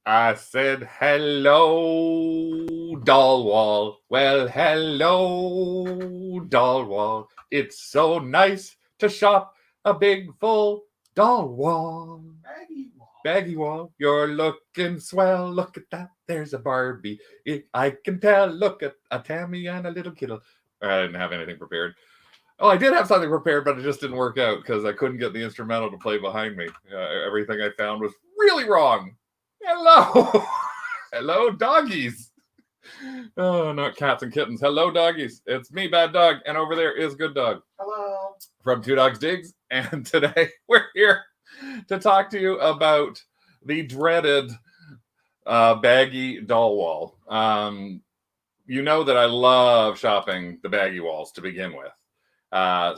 I said, hello, doll wall. Well, hello, doll wall. It's so nice to shop a big, full doll wall. Baggie wall. Baggie wall, you're looking swell. Look at that. There's a Barbie. I can tell. Look at a Tammy and a little kiddo. I didn't have anything prepared. Oh, I did have something prepared, but it just didn't work out because I couldn't get the instrumental to play behind me. Everything I found was really wrong. Hello. Hello, doggies. Oh, not cats and kittens. Hello, doggies. It's me, Baddog, and over there is Gooddog. Hello. From Two Dogs Digs, and today we're here to talk to you about the dreaded Baggie Doll Wall. You know that I love shopping the Baggie Walls to begin with. And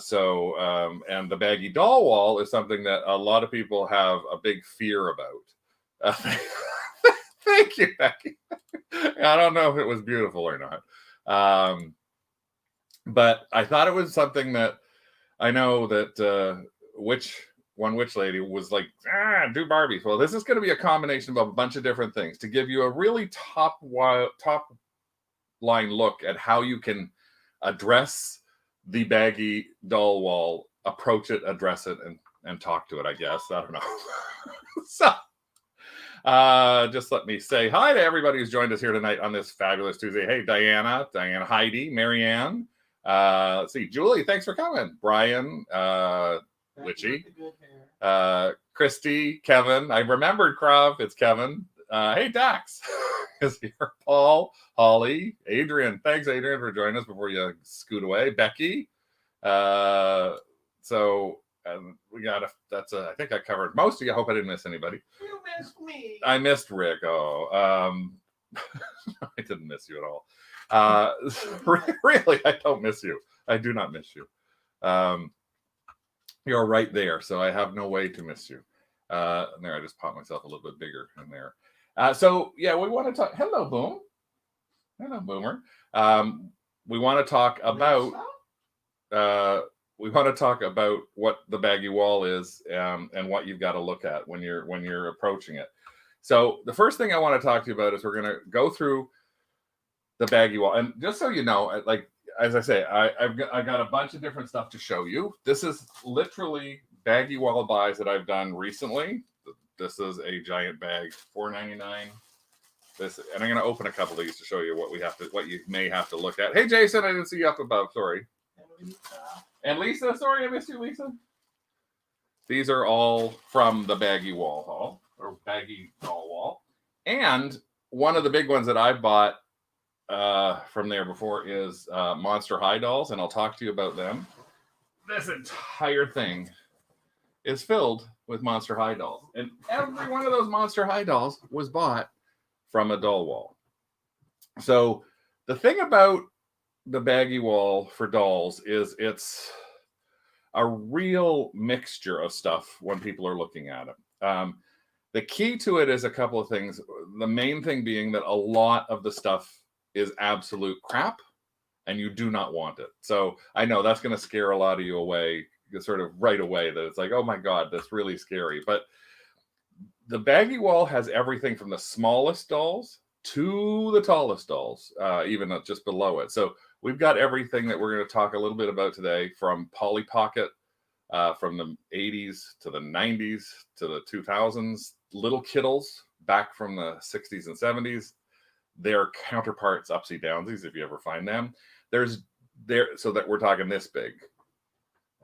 the Baggie Doll Wall is something that a lot of people have a big fear about. Thank you, Becky. I don't know if it was beautiful or not. But I thought it was something that I know that witch lady was like, do Barbies. Well, this is going to be a combination of a bunch of different things to give you a really top line look at how you can address the Baggie Doll Wall, approach it, address it, and talk to it, I guess. I don't know. So just let me say hi to everybody who's joined us here tonight on this fabulous Tuesday. Hey, Diana, Heidi, Marianne. Let's see, Julie, thanks for coming. Brian, Witchy, Christy, Kevin. I remembered Krav. It's Kevin. Hey, Dax is here. Paul, Holly, Adrian. Thanks, Adrian, for joining us before you scoot away. Becky. We got I think I covered most of you. I hope I didn't miss anybody. You missed me. I missed Rick. I didn't miss you at all. Really, I don't miss you. I do not miss you. You're right there, so I have no way to miss you. There, I just popped myself a little bit bigger in there. We want to talk. Hello, Boom. Hello, Boomer. We want to talk about. We want to talk about what the Baggie Wall is and what you've got to look at when you're approaching it. So the first thing I want to talk to you about is we're going to go through the Baggie Wall, and just so you know, like as I say, I got a bunch of different stuff to show you. This is literally Baggie Wall buys that I've done recently. This is a giant bag, $4.99. This, and I'm going to open a couple of these to show you what you may have to look at. Hey, Jason, I didn't see you up above. Sorry. And Lisa, sorry I missed you, Lisa. These are all from the Baggie Wall haul, or Baggie Doll Wall. And one of the big ones that I bought from there before is Monster High dolls, and I'll talk to you about them. This entire thing is filled with Monster High dolls. And every one of those Monster High dolls was bought from a doll wall. So the thing about the Baggie Wall for dolls is it's a real mixture of stuff when people are looking at it. The key to it is a couple of things. The main thing being that a lot of the stuff is absolute crap and you do not want it. So I know that's going to scare a lot of you away, sort of right away, that it's like, oh my God, that's really scary. But the Baggie Wall has everything from the smallest dolls to the tallest dolls, even just below it. So we've got everything that we're going to talk a little bit about today, from Polly Pocket, from the 80s to the 90s to the 2000s, little kiddles back from the 60s and 70s, their counterparts, upsy downsies, if you ever find them. So that we're talking this big.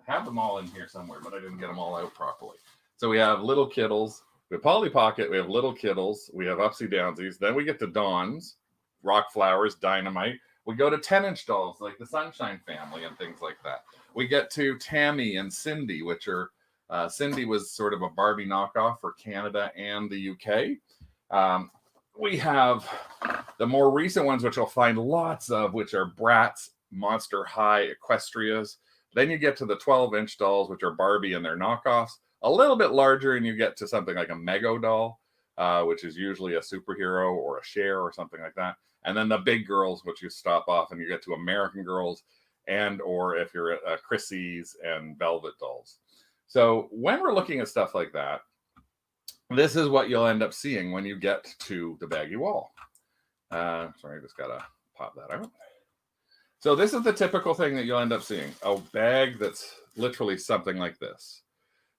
I have them all in here somewhere, but I didn't get them all out properly. So we have little kiddles, we have Polly Pocket, we have little kiddles, we have upsy downsies. Then we get to Dawn's, Rock Flowers, Dynamite. We go to 10-inch dolls like the Sunshine Family and things like that. We get to Tammy and Cindy, which are Cindy was sort of a Barbie knockoff for Canada and the UK. We have the more recent ones, which you'll find lots of, which are Bratz, Monster High, Equestrias. Then you get to the 12-inch dolls, which are Barbie and their knockoffs. A little bit larger, and you get to something like a Mego doll, which is usually a superhero or a Cher or something like that. And then the big girls, which you stop off and you get to American Girls, and or if you're at Chrissy's and Velvet dolls. So when we're looking at stuff like that, this is what you'll end up seeing when you get to the Baggie Wall. Sorry, I just gotta pop that out. So this is the typical thing that you'll end up seeing, a bag that's literally something like this.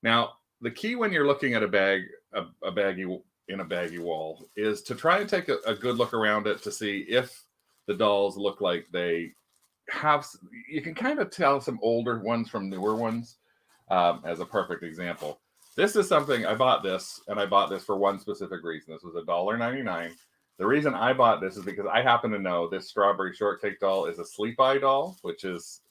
Now, the key when you're looking at a baggie in a Baggie Wall is to try and take a good look around it to see if the dolls look like they have, you can kind of tell some older ones from newer ones. As a perfect example, this is something I bought this, and I bought this for one specific reason. This was $1.99. The reason I bought this is because I happen to know this strawberry shortcake doll is a sleep eye doll, which is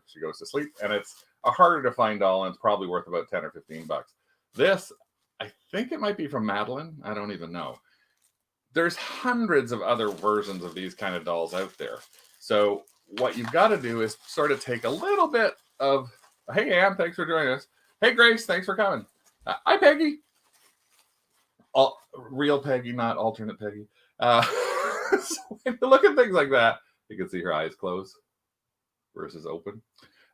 she goes to sleep, and it's a harder to find doll, and it's probably worth about 10 or 15 bucks. This, I think it might be from Madeline. I don't even know. There's hundreds of other versions of these kind of dolls out there. So what you've got to do is sort of take a little bit of, hey, Ann, thanks for joining us. Hey, Grace, thanks for coming. Hi, Peggy. Real Peggy, not alternate Peggy. So when you look at things like that, you can see her eyes closed versus open.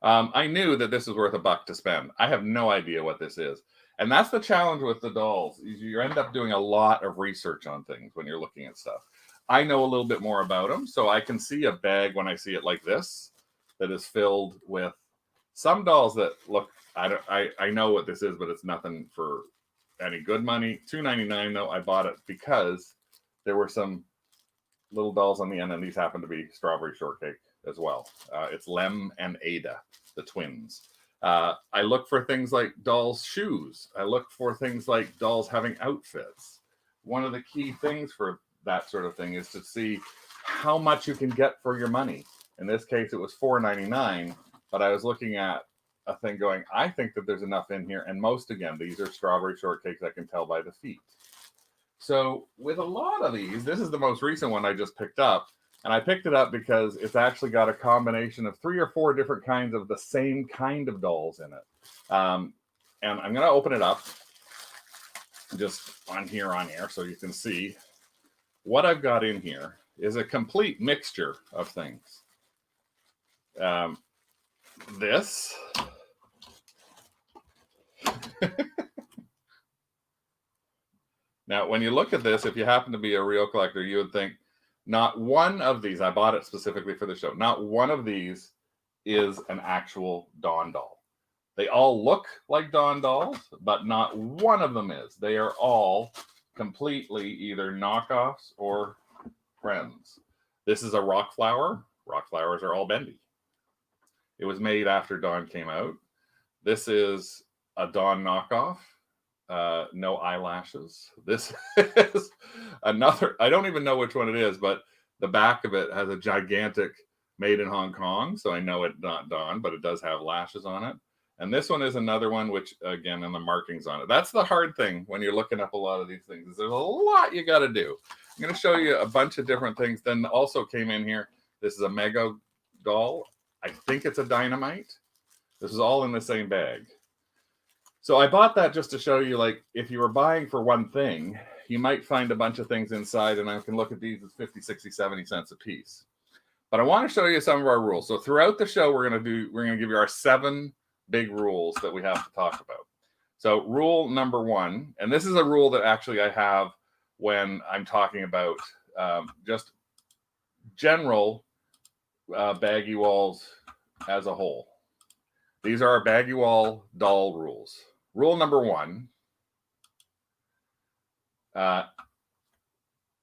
I knew that this was worth $1 to spend. I have no idea what this is. And that's the challenge with the dolls. You end up doing a lot of research on things when you're looking at stuff. I know a little bit more about them, so I can see a bag when I see it like this that is filled with some dolls that look, I know what this is, but it's nothing for any good money. $2.99 though. I bought it because there were some little dolls on the end, and these happen to be strawberry shortcake as well. It's Lem and Ada, the twins. I look for things like dolls' shoes. I look for things like dolls having outfits. One of the key things for that sort of thing is to see how much you can get for your money. In this case, it was $4.99, but I was looking at a thing going, I think that there's enough in here. And most, again, these are strawberry shortcakes. I can tell by the feet. So with a lot of these, this is the most recent one I just picked up. And I picked it up because it's actually got a combination of 3 or 4 different kinds of the same kind of dolls in it. And I'm going to open it up just on air so you can see what I've got in here is a complete mixture of things. This. Now, when you look at this, if you happen to be a real collector, you would think, not one of these, I bought it specifically for the show, not one of these is an actual Dawn doll. They all look like Dawn dolls, but not one of them is. They are all completely either knockoffs or friends. This is a rock flower. Rock flowers are all bendy. It was made after Dawn came out. This is a Dawn knockoff. No eyelashes. This is another, I don't even know which one it is, but the back of it has a gigantic made in Hong Kong. So I know it's not Dawn, but it does have lashes on it. And this one is another one, which again, and the markings on it. That's the hard thing when you're looking up a lot of these things, is there's a lot you got to do. I'm going to show you a bunch of different things. Then also came in here. This is a Mega doll. I think it's a Dynamite. This is all in the same bag. So I bought that just to show you, like, if you were buying for one thing, you might find a bunch of things inside, and I can look at these as 50, 60, 70 cents a piece. But I want to show you some of our rules. So throughout the show, we're going to give you our 7 big rules that we have to talk about. So rule number 1, and this is a rule that actually I have when I'm talking about just general Baggie Walls as a whole. These are our Baggie Wall doll rules. Rule number 1,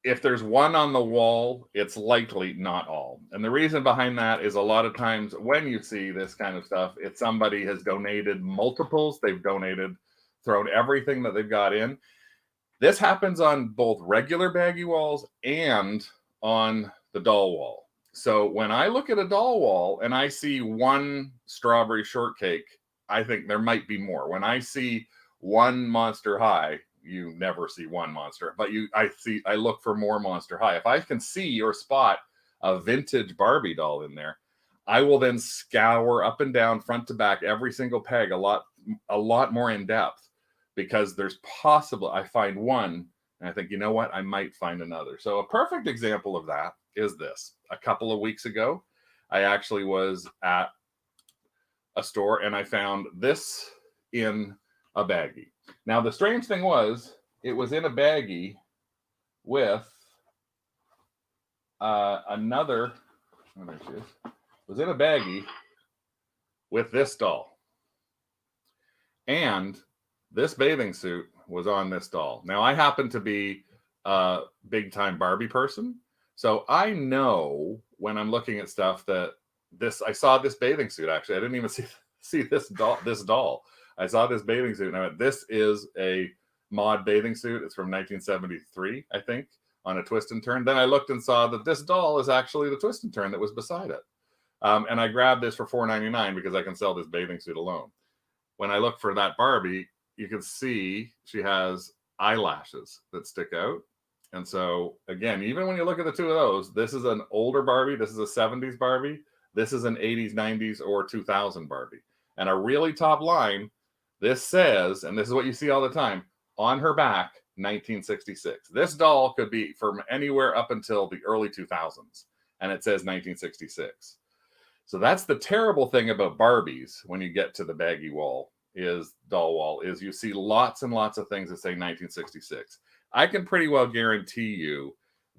if there's one on the wall, it's likely not all. And the reason behind that is a lot of times when you see this kind of stuff, it's somebody has donated multiples. They've thrown everything that they've got in. This happens on both regular Baggie Walls and on the doll wall. So when I look at a doll wall and I see one strawberry shortcake, I think there might be more. When I see one Monster High, you never see one monster, but I look for more Monster High. If I can see or spot a vintage Barbie doll in there, I will then scour up and down, front to back, every single peg a lot more in depth, because there's I find one and I think, you know what, I might find another. So a perfect example of that is this. A couple of weeks ago, I actually was at a store and I found this in a baggie. Now, the strange thing was, it was in a baggie with another. Oh, there she is. It was in a baggie with this doll, and this bathing suit was on this doll. Now, I happen to be a big time Barbie person, so I know when I'm looking at stuff that I saw this bathing suit. Actually, I didn't even see this doll. I saw this bathing suit, and I went, "This is a mod bathing suit. It's from 1973, I think, on a twist and turn." Then I looked and saw that this doll is actually the twist and turn that was beside it. And I grabbed this for $4.99 because I can sell this bathing suit alone. When I look for that Barbie, you can see she has eyelashes that stick out. And so, again, even when you look at the two of those, this is an older Barbie. This is a 70s Barbie. This is an 80s, 90s, or 2000 Barbie. And a really top line, this says, and this is what you see all the time, on her back, 1966. This doll could be from anywhere up until the early 2000s, and it says 1966. So that's the terrible thing about Barbies when you get to the Baggie doll wall, is you see lots and lots of things that say 1966. I can pretty well guarantee you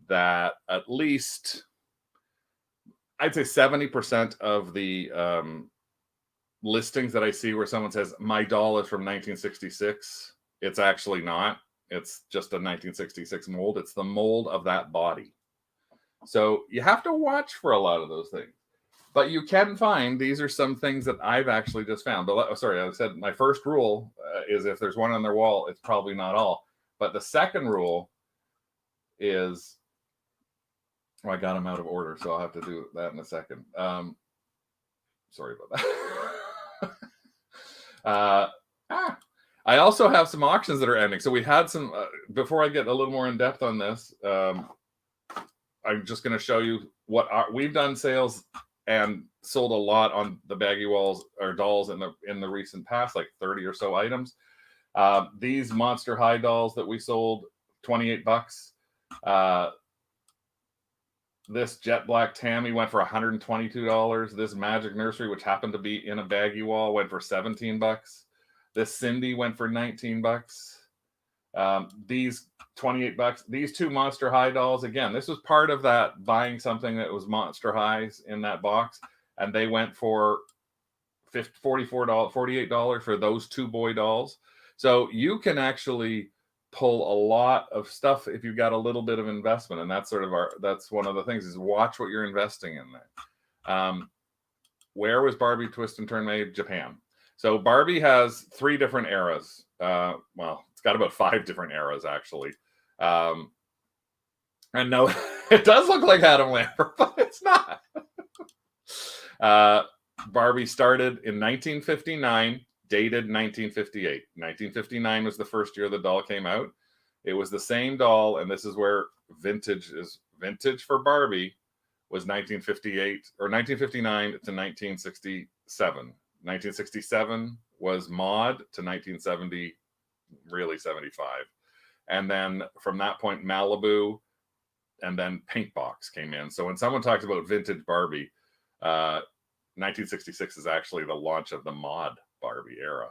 that at least, I'd say 70% of the listings that I see where someone says, my doll is from 1966, it's actually not. It's just a 1966 mold. It's the mold of that body. So you have to watch for a lot of those things. But you can find, these are some things that I've actually just found. But sorry, I said my first rule is if there's one on their wall, it's probably not all. But the second rule is, I got them out of order, so I'll have to do that in a second. Sorry about that. I also have some auctions that are ending. So we had some, before I get a little more in depth on this, I'm just going to show you we've done sales and sold a lot on the Baggie walls or dolls in the recent past, like 30 or so items. These Monster High dolls that we sold, $28. This Jet Black Tammy went for $122. This Magic Nursery, which happened to be in a Baggie wall, went for $17. This Cindy went for $19. These $28. These two Monster High dolls, again, this was part of that buying something that was Monster Highs in that box, and they went for $48 for those two boy dolls. So you can actually pull a lot of stuff if you've got a little bit of investment, and that's that's one of the things, is watch what you're investing in there. Where was Barbie Twist and Turn made? Japan. So Barbie has 3 different eras. Well, it's got about 5 different eras, actually. And no, it does look like Adam Lambert, but it's not. Barbie started in 1959, dated 1958. 1959 was the first year the doll came out. It was the same doll, and this is where vintage for Barbie was 1958 or 1959 to 1967. 1967 was mod to 1970, really 75. And then from that point, Malibu and then Pink Box came in. So when someone talks about vintage Barbie, 1966 is actually the launch of the mod Barbie era.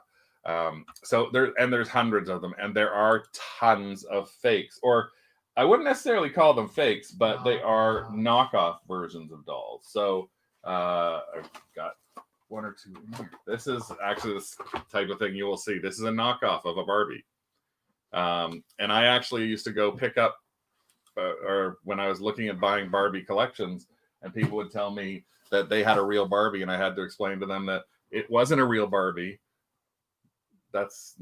So there's hundreds of them, and there are tons of fakes, or I wouldn't necessarily call them fakes, but they are knockoff versions of dolls. So I've got 1 or 2 in here. This is actually this type of thing you will see. This is a knockoff of a Barbie. And I actually used to go pick up, or when I was looking at buying Barbie collections, and people would tell me that they had a real Barbie, and I had to explain to them that it wasn't a real Barbie. That's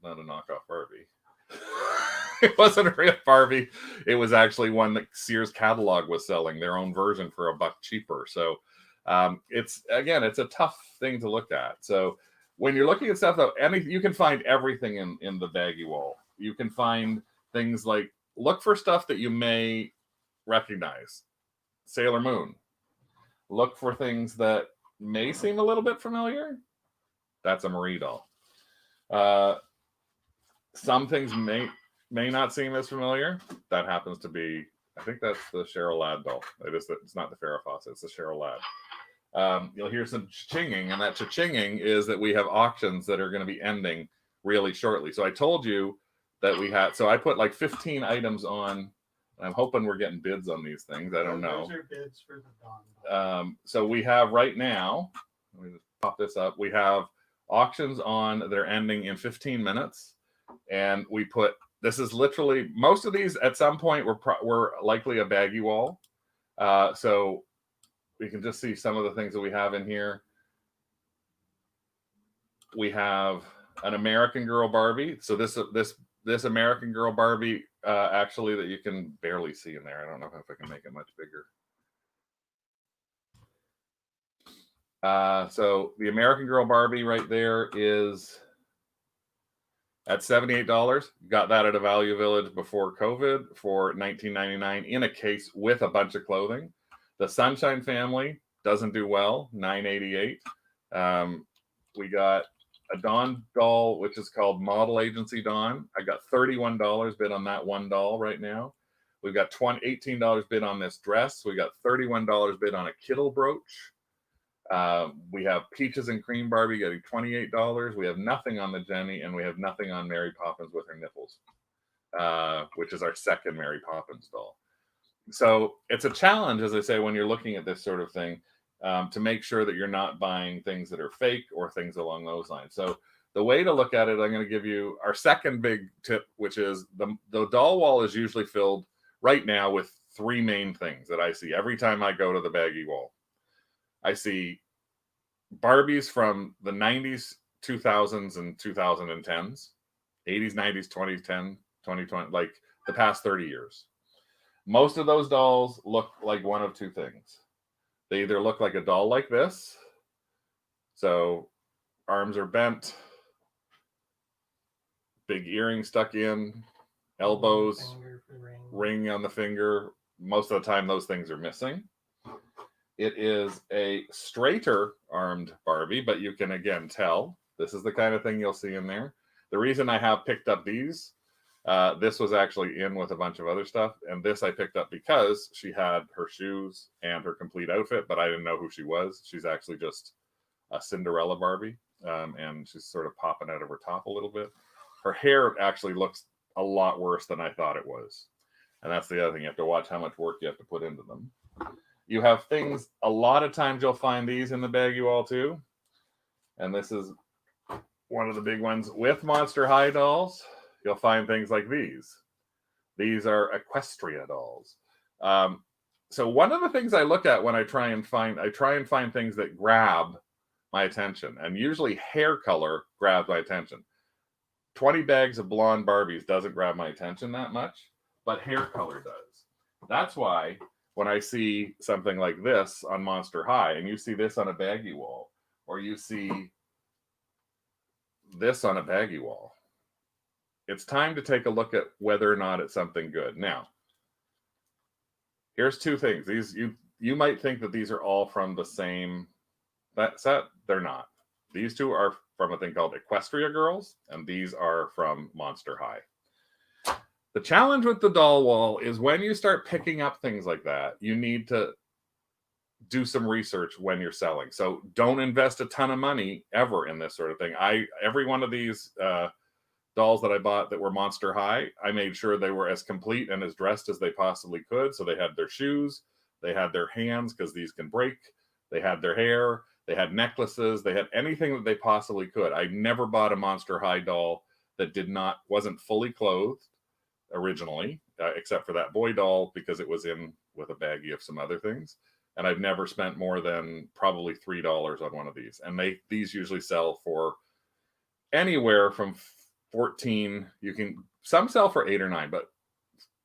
not a knockoff Barbie. It wasn't a real Barbie. It was actually one that Sears catalog was selling, their own version, for $1 cheaper. So it's a tough thing to look at. So when you're looking at stuff, though, you can find everything in the Baggie wall. You can find things like, look for stuff that you may recognize. Sailor Moon. Look for things that may seem a little bit familiar. That's a Marie doll. Some things may not seem as familiar. That happens to be, I think that's the Cheryl Ladd doll. It's not the Farrah Fawcett, it's the Cheryl Ladd. You'll hear some cha-chinging, and that cha-chinging is that we have auctions that are going to be ending really shortly. So I told you that we had. So I put like 15 items on. I'm hoping we're getting bids on these things. I don't know. Those are bids for the Dawn. So we have right now, let me just pop this up. We have auctions on that are ending in 15 minutes. And we put, this is literally, most of these at some point were likely a Baggie wall. So we can just see some of the things that we have in here. We have an American Girl Barbie. So this American Girl Barbie, actually, that you can barely see in there. I don't know if I can make it much bigger. So the American Girl Barbie right there is at $78. Got that at a Value Village before COVID for $19.99 in a case with a bunch of clothing. The Sunshine Family doesn't do well, $9.88. We got a Dawn doll, which is called Model Agency Dawn. I got $31 bid on that one doll right now. We've got $18 bid on this dress. We got $31 bid on a Kittle brooch. We have Peaches and Cream Barbie getting $28. We have nothing on the Jenny, and we have nothing on Mary Poppins with her nipples, which is our second Mary Poppins doll. So it's a challenge, as I say, when you're looking at this sort of thing, to make sure that you're not buying things that are fake or things along those lines. So the way to look at it, I'm going to give you our second big tip, which is the doll wall is usually filled right now with three main things that I see every time I go to the Baggie wall. I see Barbies from the 90s, 2000s, and 2010s, 80s, 90s, 2010, 2020, like the past 30 years. Most of those dolls look like one of two things. They either look like a doll like this, so arms are bent, big earring stuck in, elbows, ring on the finger. Most of the time, those things are missing. It is a straighter armed Barbie, but you can again tell this is the kind of thing you'll see in there. The reason I have picked up these, this was actually in with a bunch of other stuff, and this I picked up because she had her shoes and her complete outfit, but I didn't know who she was. She's actually just a Cinderella Barbie, and she's sort of popping out of her top a little bit. Her hair actually looks a lot worse than I thought it was, and that's the other thing. You have to watch how much work you have to put into them. You have things, a lot of times you'll find these in the Baggie wall too. And this is one of the big ones with Monster High dolls. You'll find things like these. These are Equestria dolls. So one of the things I look at when I try and find things that grab my attention. And usually hair color grabs my attention. 20 bags of blonde Barbies doesn't grab my attention that much, but hair color does. That's why when I see something like this on Monster High, and you see this on a Baggie wall, or you see this on a Baggie wall, it's time to take a look at whether or not it's something good. Now, here's two things. These you might think that these are all from the same set. They're not. These two are from a thing called Equestria Girls, and these are from Monster High. The challenge with the doll wall is when you start picking up things like that, you need to do some research when you're selling. So don't invest a ton of money ever in this sort of thing. Every one of these dolls that I bought that were Monster High, I made sure they were as complete and as dressed as they possibly could. So they had their shoes, they had their hands because these can break, they had their hair, they had necklaces, they had anything that they possibly could. I never bought a Monster High doll that wasn't fully clothed originally, except for that boy doll because it was in with a baggie of some other things. And I've never spent more than probably $3 on one of these. And these usually sell for anywhere from 14. Some sell for 8 or 9, but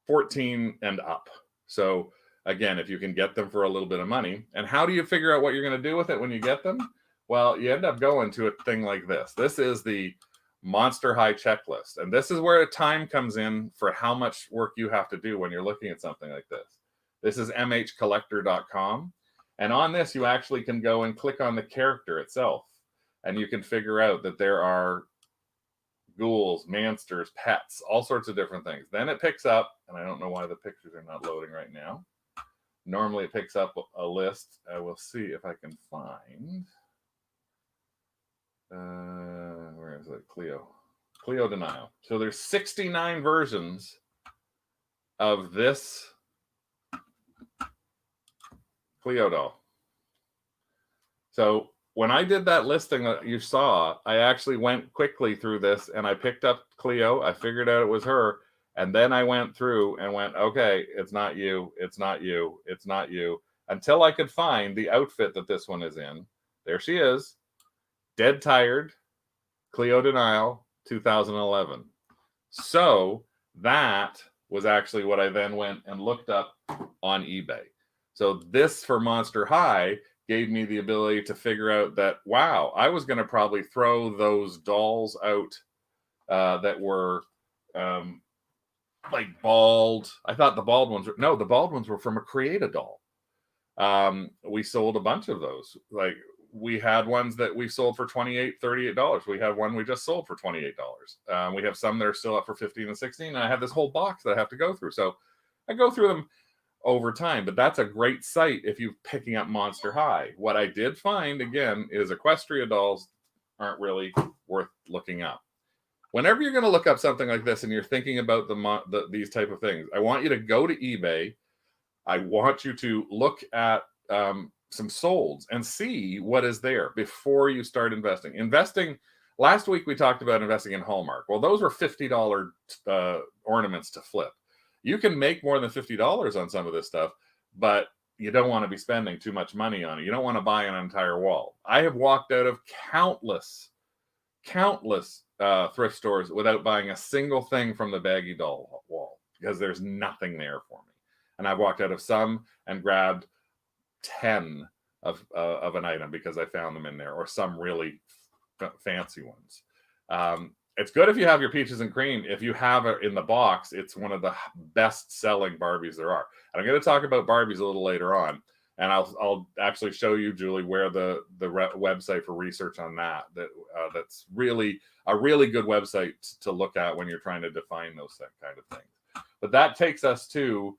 14 and up. So again, if you can get them for a little bit of money. And how do you figure out what you're going to do with it when you get them? Well, you end up going to a thing like this. This is the Monster High checklist. And this is where time comes in for how much work you have to do when you're looking at something like this. This is mhcollector.com. And on this, you actually can go and click on the character itself. And you can figure out that there are ghouls, monsters, pets, all sorts of different things. Then it picks up, and I don't know why the pictures are not loading right now. Normally it picks up a list. I will see if I can find... where is it? Cleo. Cleo Denial. So there's 69 versions of this Cleo doll. So when I did that listing that you saw, I actually went quickly through this and I picked up Cleo. I figured out it was her. And then I went through and went, okay, it's not you. It's not you. It's not you. Until I could find the outfit that this one is in. There she is. Dead Tired. Cleo Denial 2011. So that was actually what I then went and looked up on eBay. So this for Monster High gave me the ability to figure out that, wow, I was going to probably throw those dolls out that were like bald. I thought the bald ones were, no, the bald ones were from a Create-A doll. We sold a bunch of those. Like we had ones that we sold for $28, $38. We have one we just sold for $28. We have some that are still up for $15 and $16. And I have this whole box that I have to go through. So I go through them over time, but that's a great site if you're picking up Monster High. What I did find, again, is Equestria dolls aren't really worth looking up. Whenever you're going to look up something like this and you're thinking about these type of things, I want you to go to eBay. I want you to look at some solds and see what is there before you start investing. Last week we talked about investing in Hallmark. Well, those were $50 ornaments to flip. You can make more than $50 on some of this stuff, but you don't want to be spending too much money on it. You don't want to buy an entire wall. I have walked out of countless thrift stores without buying a single thing from the Baggie Doll Wall because there's nothing there for me. And I've walked out of some and grabbed 10 of an item because I found them in there, or some really fancy ones. It's good if you have your peaches and cream. If you have it in the box, it's one of the best-selling Barbies there are. And I'm going to talk about Barbies a little later on, and I'll actually show you, Julie, where the website for research on that's really a really good website to look at when you're trying to define those kind of things. But that takes us to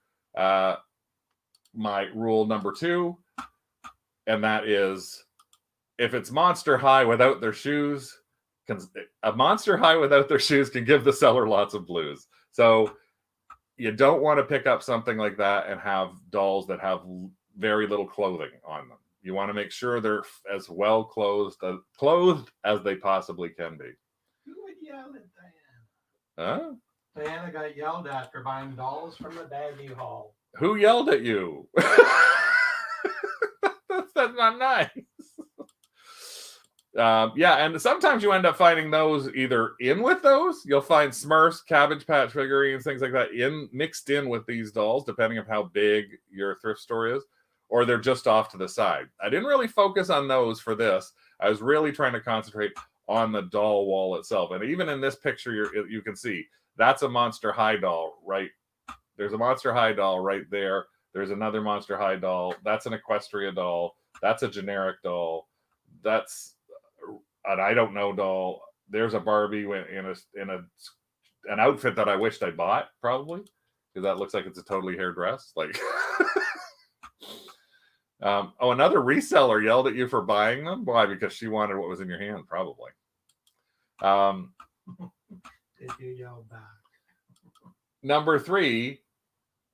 my rule number 2, and that is, if it's Monster High without their shoes, a Monster High without their shoes can give the seller lots of blues. So you don't want to pick up something like that and have dolls that have very little clothing on them. You want to make sure they're as well clothed as they possibly can be. Who would yell at Diana? Huh? Diana got yelled at for buying dolls from the Baggie Hall. Who yelled at you? That's not nice. Yeah, and sometimes you end up finding those either in with those. You'll find Smurfs, Cabbage Patch figurines, things like that mixed in with these dolls, depending on how big your thrift store is, or they're just off to the side. I didn't really focus on those for this. I was really trying to concentrate on the doll wall itself. And even in this picture, you can see that's a Monster High doll, right? There's a Monster High doll right there. There's another Monster High doll. That's an Equestria doll. That's a generic doll. That's an I don't know doll. There's a Barbie in an outfit that I wished I bought, probably, because that looks like it's a totally hair dress. Like, another reseller yelled at you for buying them. Why? Because she wanted what was in your hand, probably. Did you yell back? Number 3.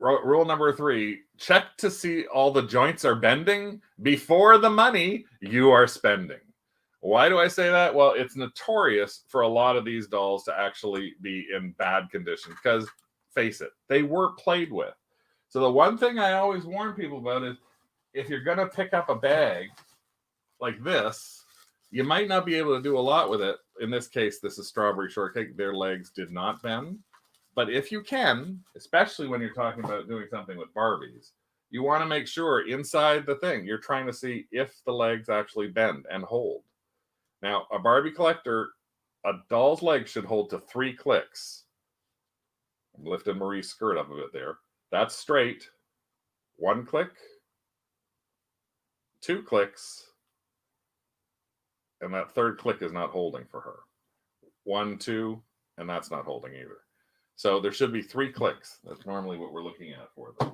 Rule number 3, check to see all the joints are bending before the money you are spending. Why do I say that? Well, it's notorious for a lot of these dolls to actually be in bad condition because, face it, they were played with. So the one thing I always warn people about is if you're going to pick up a bag like this, you might not be able to do a lot with it. In this case, this is Strawberry Shortcake. Their legs did not bend. But if you can, especially when you're talking about doing something with Barbies, you want to make sure inside the thing, you're trying to see if the legs actually bend and hold. Now, a Barbie collector, a doll's leg should hold to 3 clicks. I'm lifting Marie's skirt up a bit there. That's straight. 1 click, 2 clicks, and that 3rd click is not holding for her. 1, 2, and that's not holding either. So there should be 3 clicks. That's normally what we're looking at for them.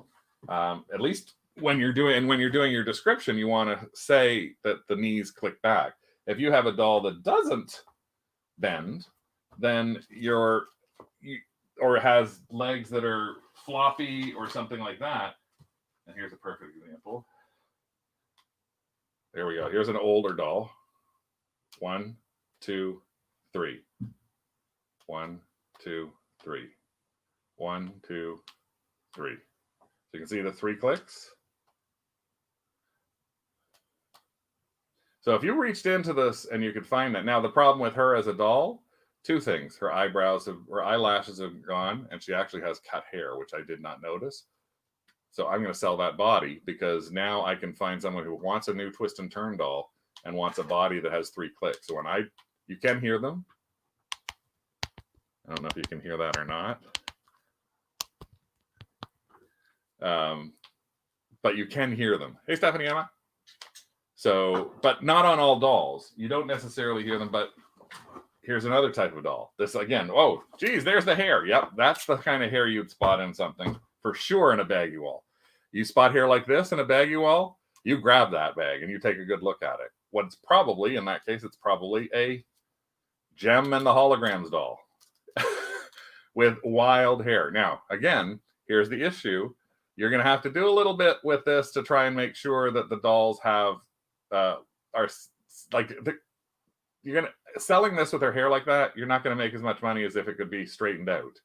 At least when you're doing your description, you want to say that the knees click back. If you have a doll that doesn't bend, then or has legs that are floppy or something like that. And here's a perfect example. There we go. Here's an older doll. 1, 2, 3. 1, 2, 3. 1, 2, 3. So you can see the 3 clicks. So if you reached into this and you could find that. Now the problem with her as a doll, 2 things. Her eyelashes have gone, and she actually has cut hair, which I did not notice. So I'm going to sell that body because now I can find someone who wants a new twist and turn doll and wants a body that has 3 clicks. So you can hear them. I don't know if you can hear that or not. But you can hear them. Hey, Stephanie, Emma. So, but not on all dolls. You don't necessarily hear them, but here's another type of doll. This again, oh, geez, there's the hair. Yep, that's the kind of hair you'd spot in something for sure in a Baggie wall. You spot hair like this in a Baggie wall, you grab that bag and you take a good look at it. What's probably, in that case, it's probably a Gem and the Holograms doll with wild hair. Now, again, here's the issue. You're going to have to do a little bit with this to try and make sure that the dolls have are like you're gonna selling this with her hair like that. You're not going to make as much money as if it could be straightened out.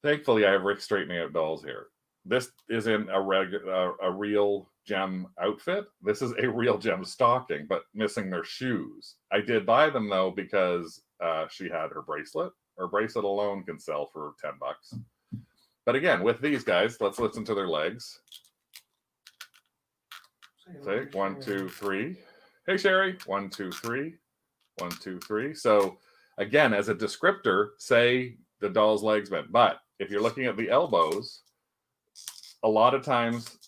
Thankfully, I have Rick straightening out dolls here. This is in a real Gem outfit. This is a real Gem stocking, but missing their shoes. I did buy them though because she had her bracelet. Her bracelet alone can sell for $10. But again, with these guys, let's listen to their legs. Say 1, 2, 3. Hey, Sherry. 1, 2, 3. 1, 2, 3. So again, as a descriptor, say the doll's legs bent. But if you're looking at the elbows, a lot of times,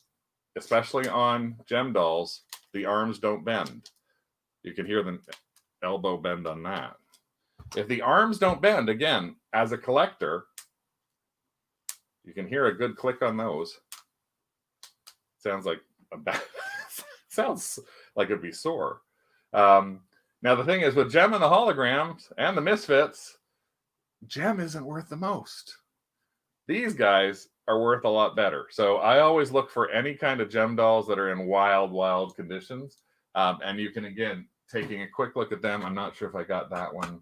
especially on Gem dolls, the arms don't bend. You can hear the elbow bend on that. If the arms don't bend, again, as a collector, you can hear a good click on those. Sounds like sounds like it'd be sore. Now the thing is with Gem and the Holograms and the Misfits, Gem isn't worth the most. These guys are worth a lot better. So I always look for any kind of Gem dolls that are in wild conditions. And you can, again, taking a quick look at them. I'm not sure if I got that one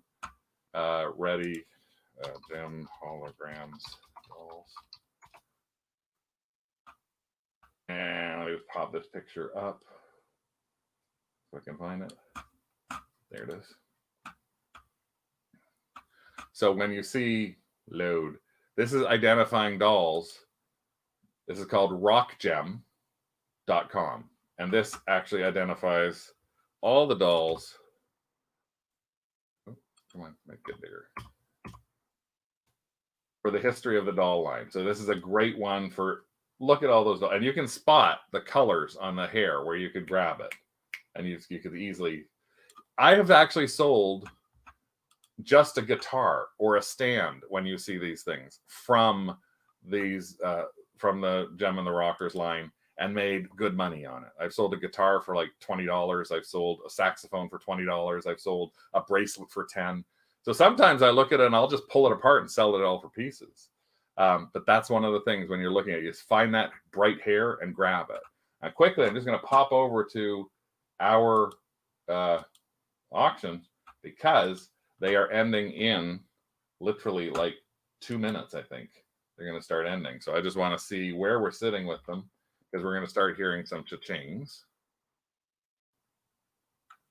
ready. Gem Holograms dolls. And let me just pop this picture up so I can find it. There it is. So when you see load, this is identifying dolls. This is called rockgem.com. And this actually identifies all the dolls. Oh, come on, make it bigger. For the history of the doll line. So this is a great one for, look at all those dolls. And you can spot the colors on the hair where you could grab it. And you could easily, I have actually sold just a guitar or a stand when you see these things from these, from the Gem and the Rockers line and made good money on it. I've sold a guitar for like $20. I've sold a saxophone for $20. I've sold a bracelet for $10. So sometimes I look at it and I'll just pull it apart and sell it all for pieces. But that's one of the things when you're looking at it, you just find that bright hair and grab it. Now quickly, I'm just going to pop over to our auction because they are ending in literally like 2 minutes, I think. They're going to start ending. So I just want to see where we're sitting with them because we're going to start hearing some cha-chings.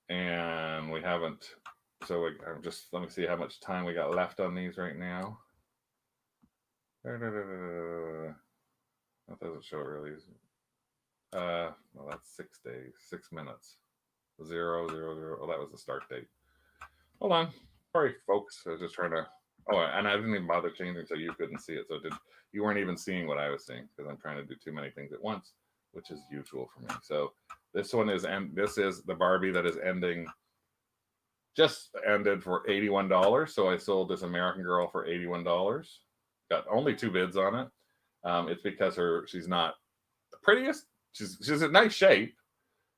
And we haven't. So I'm just, let me see how much time we got left on these right now. That doesn't show really. Well, that's 6 days, 6 minutes. 0, 0, 0. Oh, that was the start date. Hold on. Sorry, folks. I was just trying to. Oh, and I didn't even bother changing so you couldn't see it. So you weren't even seeing what I was seeing because I'm trying to do too many things at once, which is usual for me. So this one is, and this is the Barbie that is ending. Just ended for $81. So I sold this American Girl for $81. Got only 2 bids on it. It's because she's not the prettiest. She's in nice shape.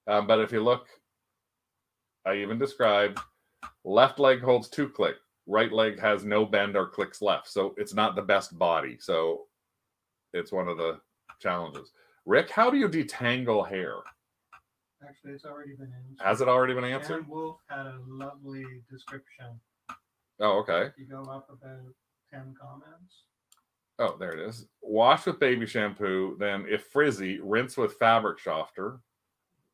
But if you look, I even described left leg holds 2 clicks. right leg has no bend or clicks left. So it's not the best body. So it's one of the challenges. Rick, how do you detangle hair? Actually, it's already been answered. Has it already been answered? And Wolf had a lovely description. Oh, okay. You go up about 10 comments. Oh, there it is. Wash with baby shampoo. Then, if frizzy, rinse with fabric softener.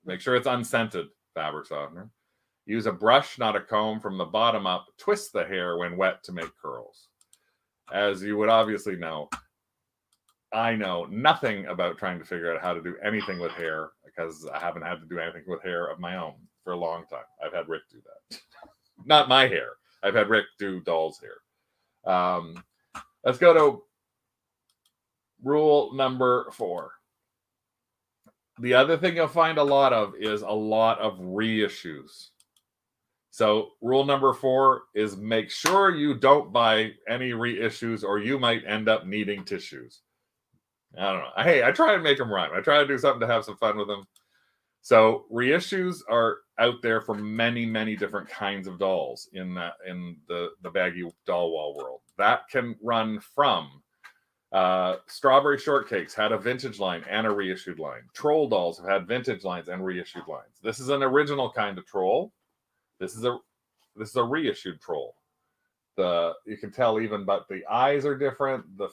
Make sure it's unscented fabric softener. Use a brush, not a comb, from the bottom up. Twist the hair when wet to make curls. As you would obviously know, I know nothing about trying to figure out how to do anything with hair because I haven't had to do anything with hair of my own for a long time. I've had Rick do that. Not my hair. I've had Rick do Doll's hair. Let's go to rule number 4. The other thing you'll find a lot of is a lot of reissues. So rule number 4 is make sure you don't buy any reissues or you might end up needing tissues. I don't know. Hey, I try and make them rhyme. I try to do something to have some fun with them. So reissues are out there for many, many different kinds of dolls in the Baggie Doll Wall world. That can run from Strawberry Shortcakes had a vintage line and a reissued line. Troll dolls have had vintage lines and reissued lines. This is an original kind of troll. This is a reissued troll. You can tell even, but the eyes are different. The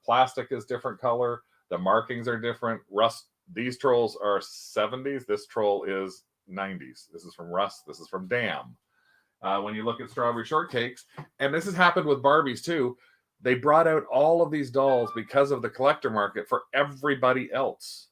plastic is different color. The markings are different. Rust. These trolls are 70s. This troll is 90s. This is from Rust. This is from Dam. When you look at Strawberry Shortcakes, and this has happened with Barbies too, they brought out all of these dolls because of the collector market for everybody else.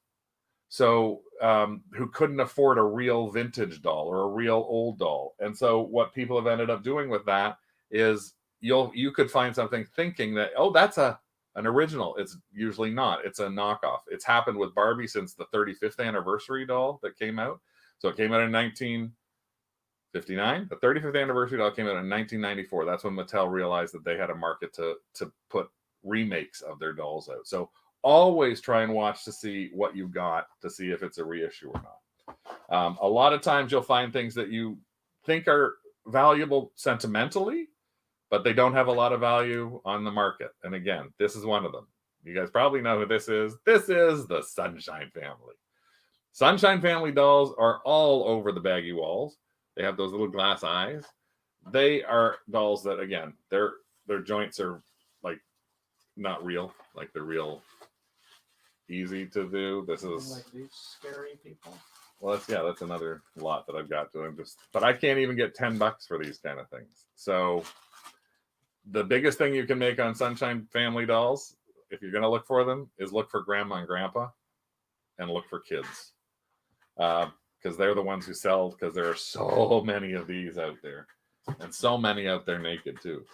So who couldn't afford a real vintage doll or a real old doll. And so what people have ended up doing with that is you could find something thinking that, oh, that's an original. It's usually not. It's a knockoff. It's happened with Barbie since the 35th anniversary doll that came out. So it came out in 1959. The 35th anniversary doll came out in 1994. That's when Mattel realized that they had a market to put remakes of their dolls out. So always try and watch to see what you got to see if it's a reissue or not. A lot of times you'll find things that you think are valuable sentimentally, but they don't have a lot of value on the market. And again, this is one of them. You guys probably know who this is. This is the Sunshine Family. Sunshine Family dolls are all over the Baggie walls. They have those little glass eyes. They are dolls that, again, their joints are like not real, like they're real easy to do. This is like these scary people. Well, that's another lot that I've got to but I can't even get $10 for these kind of things. So the biggest thing you can make on Sunshine Family dolls, if you're going to look for them, is look for Grandma and Grandpa and look for kids. Because they're the ones who sell, because there are so many of these out there and so many out there naked too.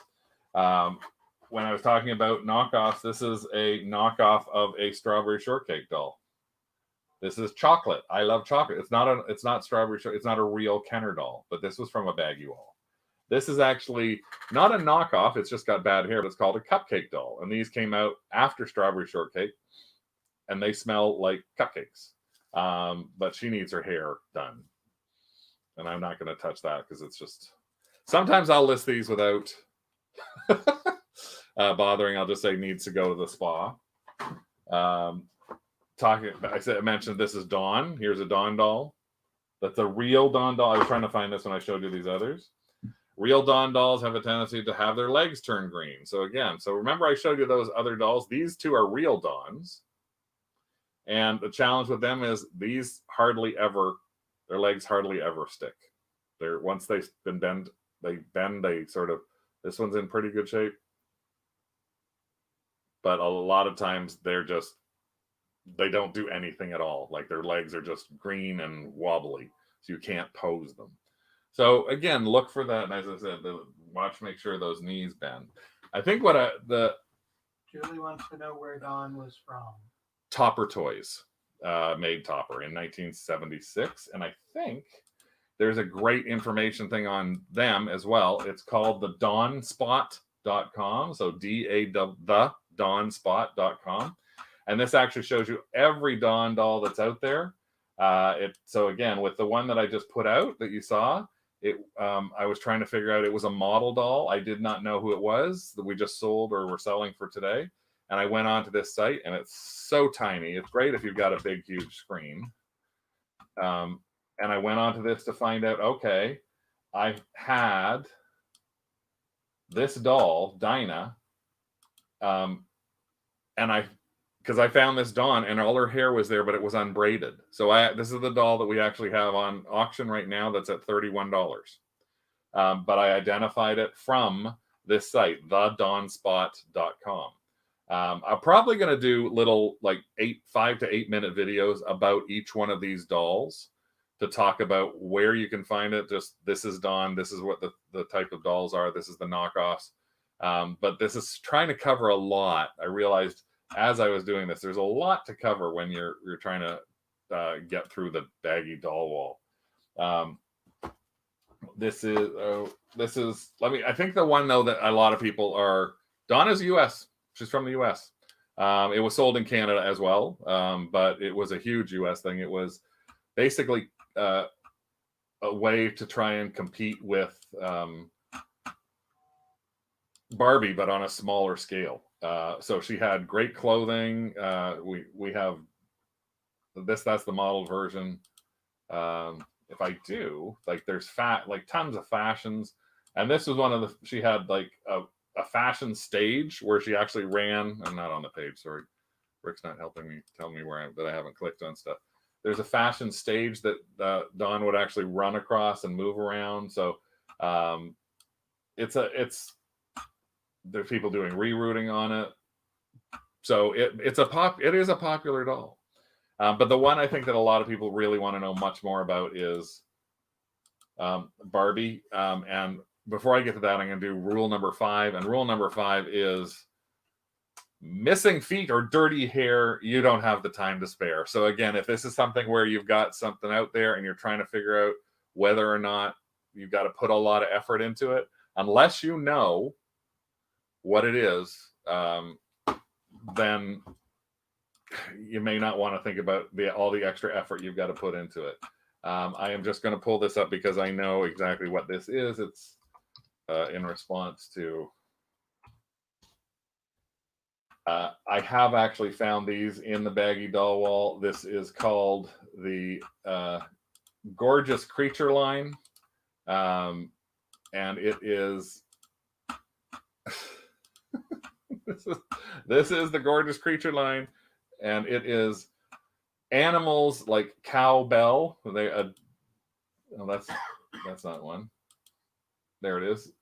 When I was talking about knockoffs, this is a knockoff of a Strawberry Shortcake doll. This is chocolate. I love chocolate. It's not strawberry. It's not a real Kenner doll, but this was from a Baggie wall. This is actually not a knockoff. It's just got bad hair, but it's called a cupcake doll. And these came out after Strawberry Shortcake, and they smell like cupcakes. But she needs her hair done, and I'm not going to touch that because it's just. Sometimes I'll list these without bothering. I'll just say needs to go to the spa. I mentioned this is Dawn. Here's a Dawn doll. That's a real Dawn doll. I was trying to find this when I showed you these others. Real Dawn dolls have a tendency to have their legs turn green. So remember I showed you those other dolls. These two are real Dawns. And the challenge with them is their legs hardly ever stick. Once they've been bent, they sort of, this one's in pretty good shape. But a lot of times they don't do anything at all. Like their legs are just green and wobbly, so you can't pose them. So again, look for that. And as I said, make sure those knees bend. I think Julie wants to know where Dawn was from. Topper Toys made Topper in 1976. And I think there's a great information thing on them as well. It's called the dawnspot.com. So the dawnspot.com. And this actually shows you every Dawn doll that's out there. So again, with the one that I just put out that you saw, I was trying to figure out, it was a model doll. I did not know who it was that we just sold or were selling for today. And I went onto this site, and it's so tiny. It's great if you've got a big, huge screen. And I went onto this to find out, okay, I had this doll, Dinah, and because I found this Dawn, and all her hair was there, but it was unbraided. So this is the doll that we actually have on auction right now. That's at $31. But I identified it from this site, thedawnspot.com. I'm probably going to do little 5 to 8 minute videos about each one of these dolls to talk about where you can find it. Just, this is Dawn, this is what the type of dolls are, this is the knockoffs. But this is trying to cover a lot. I realized as I was doing this, there's a lot to cover when you're trying to get through the Baggie Doll Wall. This is I think the one though that a lot of people are, Donna's US. She's from the US. It was sold in Canada as well, but it was a huge US thing. It was basically a way to try and compete with Barbie, but on a smaller scale. So she had great clothing. We have this. That's the model version. If I do, there's tons of fashions, and this was one of the. She had a fashion stage where she actually ran. I'm not on the page. Sorry, Rick's not helping me. Tell me that I haven't clicked on stuff. There's a fashion stage that Dawn would actually run across and move around. So there's people doing rerouting on it. So it is a popular doll. But the one I think that a lot of people really want to know much more about is Barbie. And before I get to that, I'm going to do rule number 5. And rule number 5 is missing feet or dirty hair. You don't have the time to spare. So again, if this is something where you've got something out there and you're trying to figure out whether or not you've got to put a lot of effort into it, unless you know what it is, then you may not want to think about all the extra effort you've got to put into it. I am just going to pull this up because I know exactly what this is. It's in response to I have actually found these in the Baggie Doll Wall. This is called the Gorgeous Creature line, and it is this is the Gorgeous Creature line, and it is animals like cowbell. That's not one. There it is.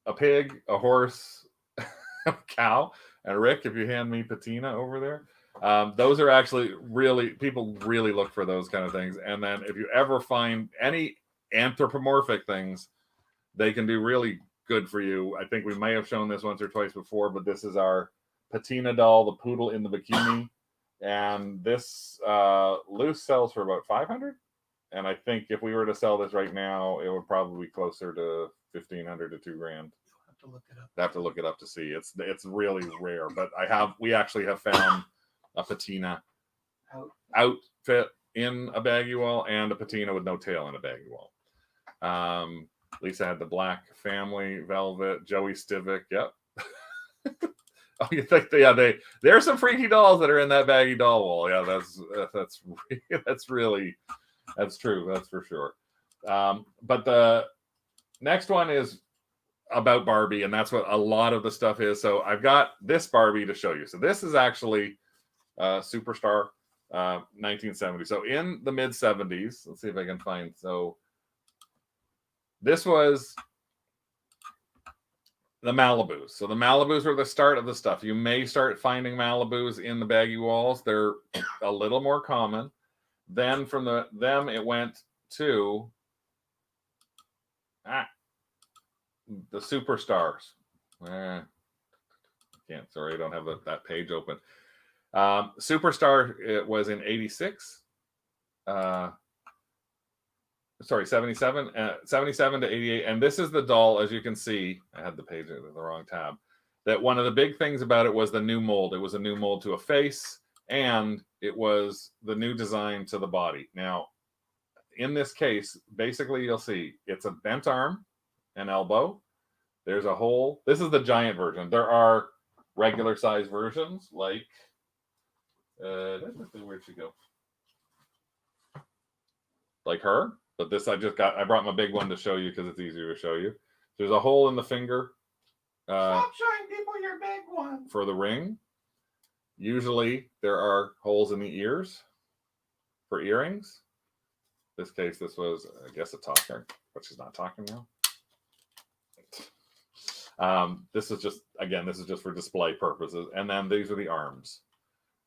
A pig, a horse, a cow. And Rick, if you hand me patina over there, those are actually people really look for those kind of things. And then if you ever find any anthropomorphic things, they can do really good for you. I think we may have shown this once or twice before, but this is our patina doll, the poodle in the bikini. And this loose sells for about $500. And I think if we were to sell this right now, it would probably be closer to $1,500 to $2,000. To look it up. I have to look it up to see. It's really rare, but we actually have found a patina outfit in a Baggie Wall and a patina with no tail in a Baggie Wall. Lisa had the Black Family Velvet, Joey Stivic. Yep. Oh, you think there's some freaky dolls that are in that Baggie Doll Wall. Yeah, that's true. That's for sure. But the next one is about Barbie, and that's what a lot of the stuff is. So I've got this Barbie to show you. So this is actually Superstar 1970. So in the mid 70s, let's see if I can find. So this was the Malibus. So the Malibus were the start of the stuff. You may start finding Malibus in the Baggie Walls. They're a little more common. Then from them it went to the Superstars. Sorry, I don't have that page open. Superstar, it was in 86. 77 to 88. And this is the doll, as you can see. I had the page in the wrong tab. That one of the big things about it was the new mold. It was a new mold to a face, and it was the new design to the body. Now, in this case, basically you'll see it's a bent arm and elbow. There's a hole. This is the giant version. There are regular size versions like where'd she go? Like her, but this I brought my big one to show you because it's easier to show you. There's a hole in the finger. Stop showing people your big one. For the ring. Usually there are holes in the ears for earrings. This case, this was, I guess, a talker, but she's not talking now. This is just for display purposes. And then these are the arms.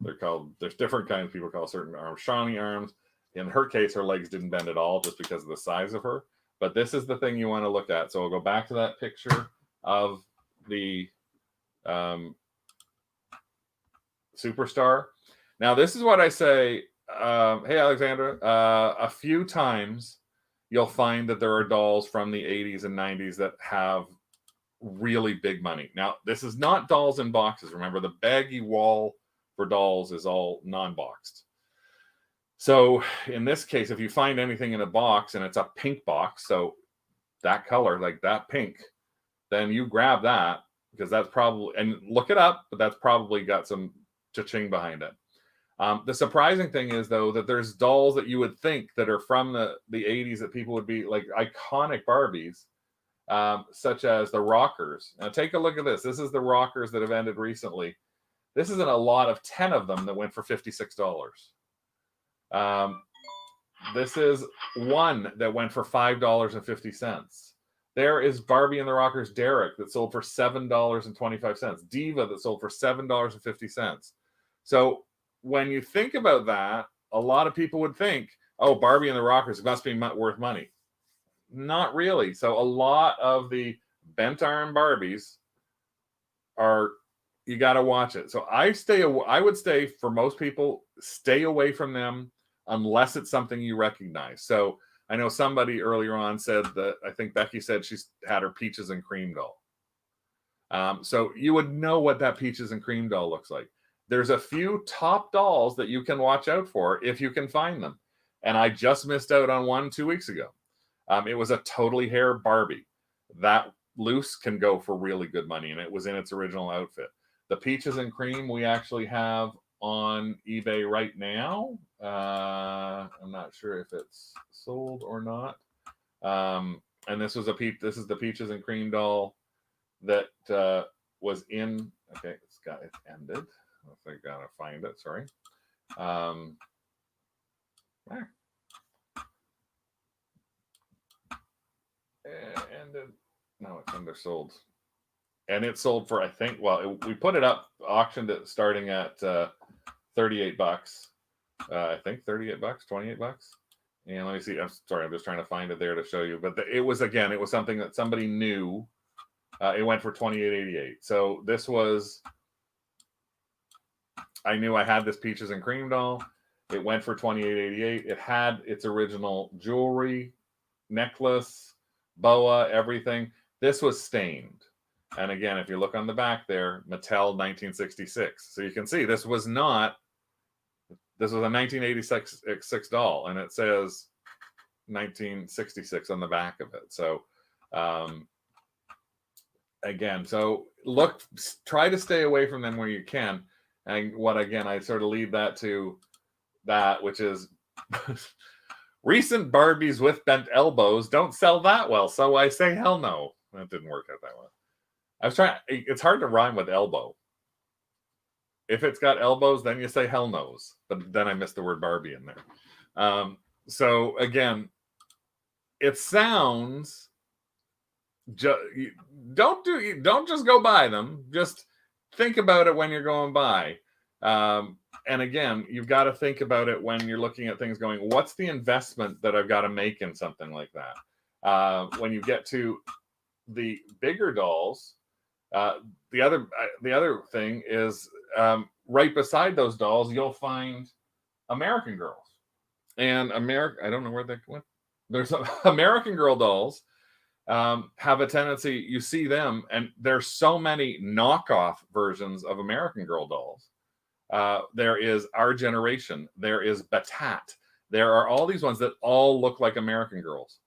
They're called, there's different kinds. People call certain arms Shawnee arms. In her case, her legs didn't bend at all just because of the size of her. But this is the thing you want to look at. So we'll go back to that picture of the Superstar. Now, this is what I say. Hey, Alexandra. A few times you'll find that there are dolls from the 80s and 90s that have really big money. Now, this is not dolls in boxes. Remember, the Baggie Wall for dolls is all non-boxed. So in this case, if you find anything in a box and it's a pink box, so that color, like that pink, then you grab that because that's probably, and look it up, but that's probably got some cha-ching behind it. The surprising thing is, though, that there's dolls that you would think that are from the 80s that people would be like iconic Barbies, such as the Rockers. Now, take a look at this. This is the Rockers that have ended recently. This is in a lot of 10 of them that went for $56. This is one that went for $5.50. There is Barbie and the Rockers Derek that sold for $7.25. Diva that sold for $7.50. So when you think about that, a lot of people would think, oh, Barbie and the Rockers must be worth money. Not really. So a lot of the bent arm Barbies are, you got to watch it. So I would stay, for most people, stay away from them unless it's something you recognize. So I know somebody earlier on said that, I think Becky said she's had her Peaches and Cream doll. So you would know what that Peaches and Cream doll looks like. There's a few top dolls that you can watch out for if you can find them. And I just missed out on one 2 weeks ago. It was a totally hair Barbie. That loose can go for really good money, and it was in its original outfit. The Peaches and Cream we actually have on eBay right now. I'm not sure if it's sold or not. And this was this is the Peaches and Cream doll that was in. Okay, it's ended. I gotta find it. Sorry. Ended. No, it's undersold. And it sold for, I think, we put it up, auctioned it starting at $38. I think $38, $28. And let me see. I'm sorry, I'm just trying to find it there to show you. But it was something that somebody knew. It went for $28.88. So this was, I knew I had this Peaches and Cream doll. It went for $28.88. It had its original jewelry, necklace, boa, everything. This was stained. And again, if you look on the back there, Mattel 1966. So you can see this was a 1986 doll, and it says 1966 on the back of it. So again, so try to stay away from them where you can. And I sort of lead that to that, which is recent Barbies with bent elbows don't sell that well. So I say hell no. That didn't work out that well. It's hard to rhyme with elbow. If it's got elbows, then you say hell no's. But then I missed the word Barbie in there. So again, it sounds, don't just go buy them. Just think about it when you're going by. And again, you've got to think about it when you're looking at things going, what's the investment that I've got to make in something like that? When you get to the bigger dolls, the other thing is right beside those dolls, you'll find American Girls. And I don't know where they went. There's American Girl dolls have a tendency, you see them, and there's so many knockoff versions of American Girl dolls. There is Our Generation. There is Batat. there are all these ones that all look like American Girls.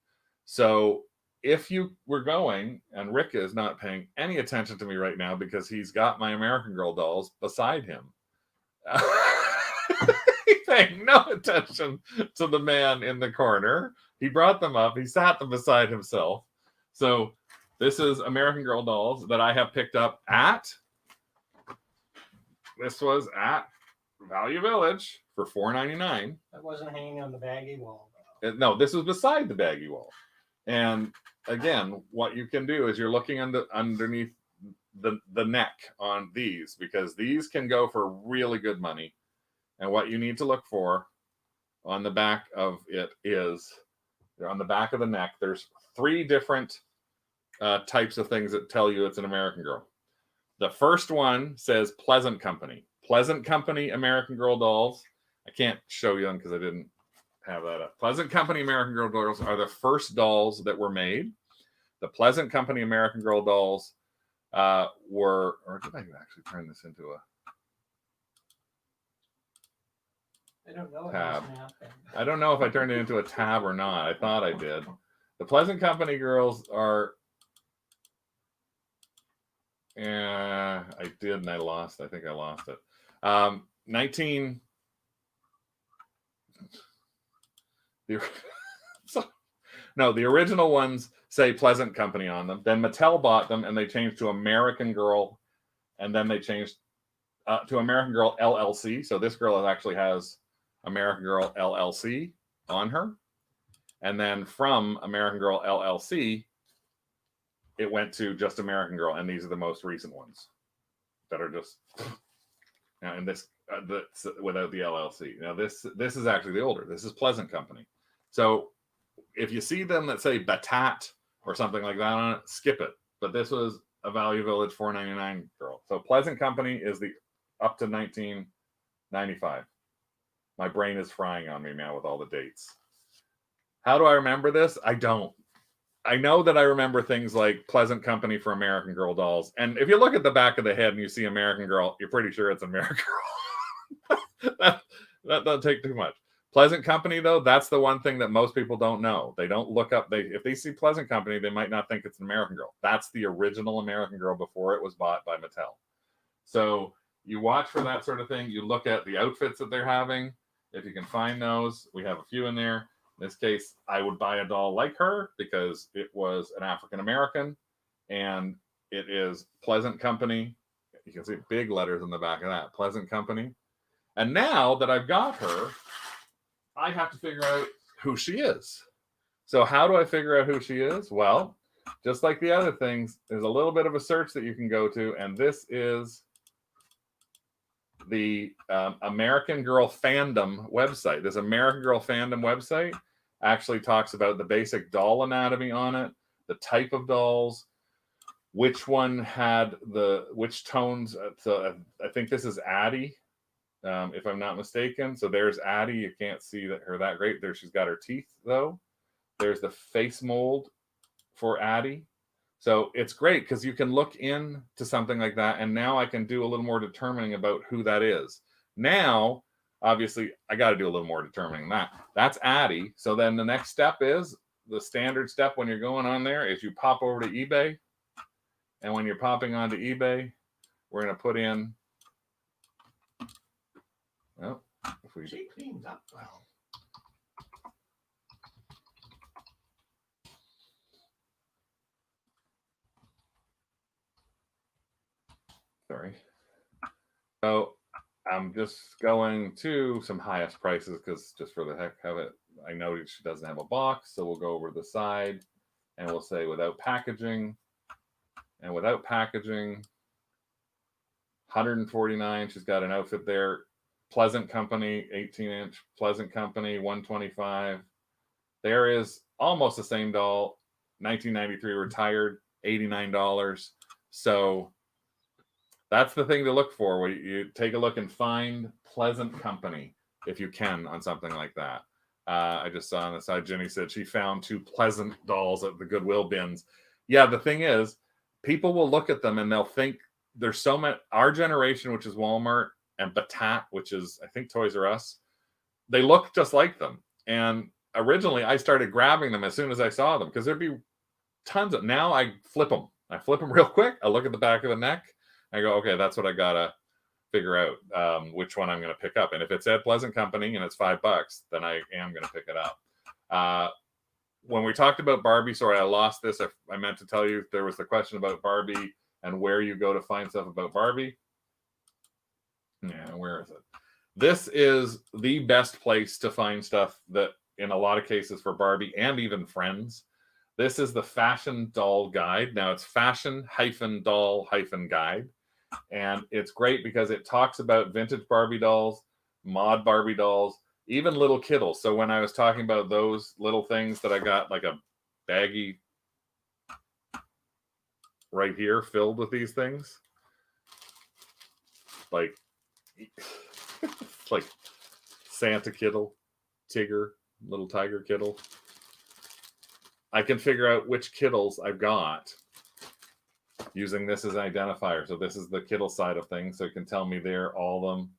So if you were going, and Rick is not paying any attention to me right now because he's got my American Girl dolls beside him. He's paying no attention to the man in the corner. He brought them up. He sat them beside himself. So this is American Girl dolls that I have picked up at, this was at Value Village for $4.99. That wasn't hanging on the Baggie wall, though. No, this was beside the Baggie wall. And again, what you can do is you're looking underneath the neck on these, because these can go for really good money. And what you need to look for on the back of it is, on the back of the neck, there's 3 different types of things that tell you it's an American Girl. The first one says Pleasant Company. Pleasant Company American Girl dolls. I can't show you them because I didn't have that up. Pleasant Company American Girl dolls are the first dolls that were made. The Pleasant Company American Girl dolls were, or did I actually turn this into a tab? I don't know if I turned it into a tab or not. I thought I did. The Pleasant Company girls are, I did and I lost. I think I lost it. 19. The original ones say Pleasant Company on them. Then Mattel bought them and they changed to American Girl, and then they changed to American Girl LLC. So this girl actually has American Girl LLC on her. And then from American Girl LLC, it went to just American Girl, and these are the most recent ones that are just now in this without the LLC. Now this is actually the older. This is Pleasant Company. So if you see them that say Batat or something like that on it, skip it. But this was a Value Village $4.99 girl. So Pleasant Company is the up to 1995. My brain is frying on me now with all the dates. How do I remember this? I don't. I know that I remember things like Pleasant Company for American Girl dolls. And if you look at the back of the head and you see American Girl, you're pretty sure it's American Girl. that doesn't take too much. Pleasant Company, though, that's the one thing that most people don't know. They don't look up. If they see Pleasant Company, they might not think it's an American Girl. That's the original American Girl before it was bought by Mattel. So you watch for that sort of thing. You look at the outfits that they're having. If you can find those, we have a few in there. In this case, I would buy a doll like her because it was an African American, and it is Pleasant Company. You can see big letters on the back of that, Pleasant Company. And now that I've got her, I have to figure out who she is. So how do I figure out who she is? Well, just like the other things, there's a little bit of a search that you can go to, and this is the American Girl Fandom website. This American Girl Fandom website actually talks about the basic doll anatomy on it, the type of dolls, which one had which tones. So I think this is Addie, if I'm not mistaken. So there's Addie. You can't see her that great. There, she's got her teeth though. There's the face mold for Addie. So it's great because you can look into something like that, and now I can do a little more determining about who that is. Now, obviously, I got to do a little more determining that. That's Addie. So then the next step is, the standard step when you're going on there is you pop over to eBay. And when you're popping onto eBay, we're going to put in, well, if we She cleans up well. Sorry. So I'm just going to some highest prices because just for the heck of it, I noticed she doesn't have a box. So we'll go over to the side and we'll say without packaging. And without packaging, $149. She's got an outfit there. Pleasant Company, 18-inch. Pleasant Company, $125. There is almost the same doll. 1993 retired, $89. So that's the thing to look for. Where you take a look and find Pleasant Company if you can on something like that. I just saw on the side, Jenny said she found 2 Pleasant dolls at the Goodwill bins. Yeah, the thing is, people will look at them and they'll think there's so many. Our generation, which is Walmart, and Batat, which is I think Toys R Us, they look just like them. And originally I started grabbing them as soon as I saw them because there'd be tons of. Now I flip them. I flip them real quick. I look at the back of the neck. I go, okay, that's what I gotta figure out, which one I'm going to pick up. And if it's at Pleasant Company and it's $5, then I am going to pick it up. When we talked about Barbie, sorry, I lost this. I meant to tell you there was the question about Barbie and where you go to find stuff about Barbie. Yeah, where is it? This is the best place to find stuff that, in a lot of cases, for Barbie and even friends. This is the Fashion Doll Guide. Now it's fashion-doll-guide. And it's great because it talks about vintage Barbie dolls, mod Barbie dolls, even little kiddles. So when I was talking about those little things that I got, like a baggie right here filled with these things, like like Santa Kittle, Tigger, little Tiger Kittle. I can figure out which kittles I've got using this as an identifier. So this is the Kittle side of things. So it can tell me there, all of them.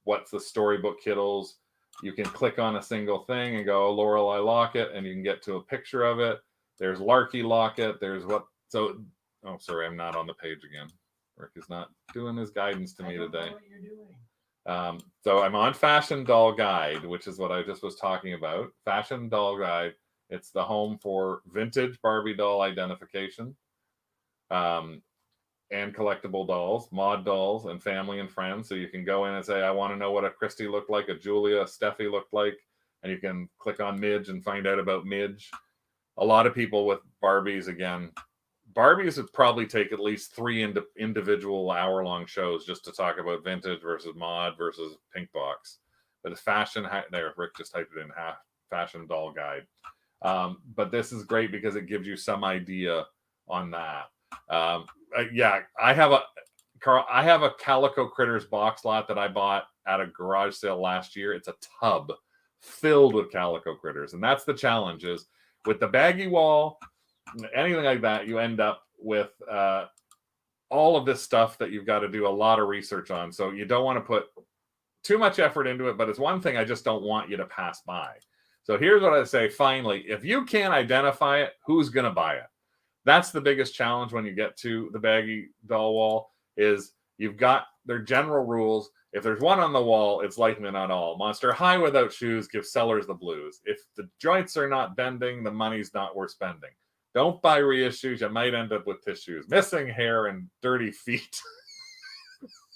What's the storybook Kittles? You can click on a single thing and go, Lorelei Locket, and you can get to a picture of it. There's Larky Locket. There's what? So, oh, sorry, I'm not on the page again. Rick is not doing his guidance to me today. Know what you're doing. So I'm on Fashion Doll Guide, which is what I just was talking about. Fashion Doll Guide. It's the home for vintage Barbie doll identification. And collectible dolls, mod dolls, and family and friends. So you can go in and say, I want to know what a Christy looked like, a Julia, a Steffi looked like. And you can click on Midge and find out about Midge. A lot of people with Barbies, again, Barbies would probably take at least 3 individual hour-long shows just to talk about vintage versus mod versus pink box. But it's fashion, there, Rick just typed it in, Fashion Doll Guide. But this is great because it gives you some idea on that. Yeah, I have a Calico Critters box lot that I bought at a garage sale last year. It's a tub filled with Calico Critters, and that's the challenge. Is with the Baggie Wall, anything like that, you end up with all of this stuff that you've got to do a lot of research on. So you don't want to put too much effort into it, but it's one thing I just don't want you to pass by. So here's what I say. Finally, if you can't identify it, who's going to buy it? That's the biggest challenge when you get to the Baggie Doll Wall, is you've got their general rules. If there's one on the wall, it's likely not all. Monster High without shoes gives sellers the blues. If the joints are not bending, the money's not worth spending. Don't buy reissues. You might end up with tissues. Missing hair and dirty feet.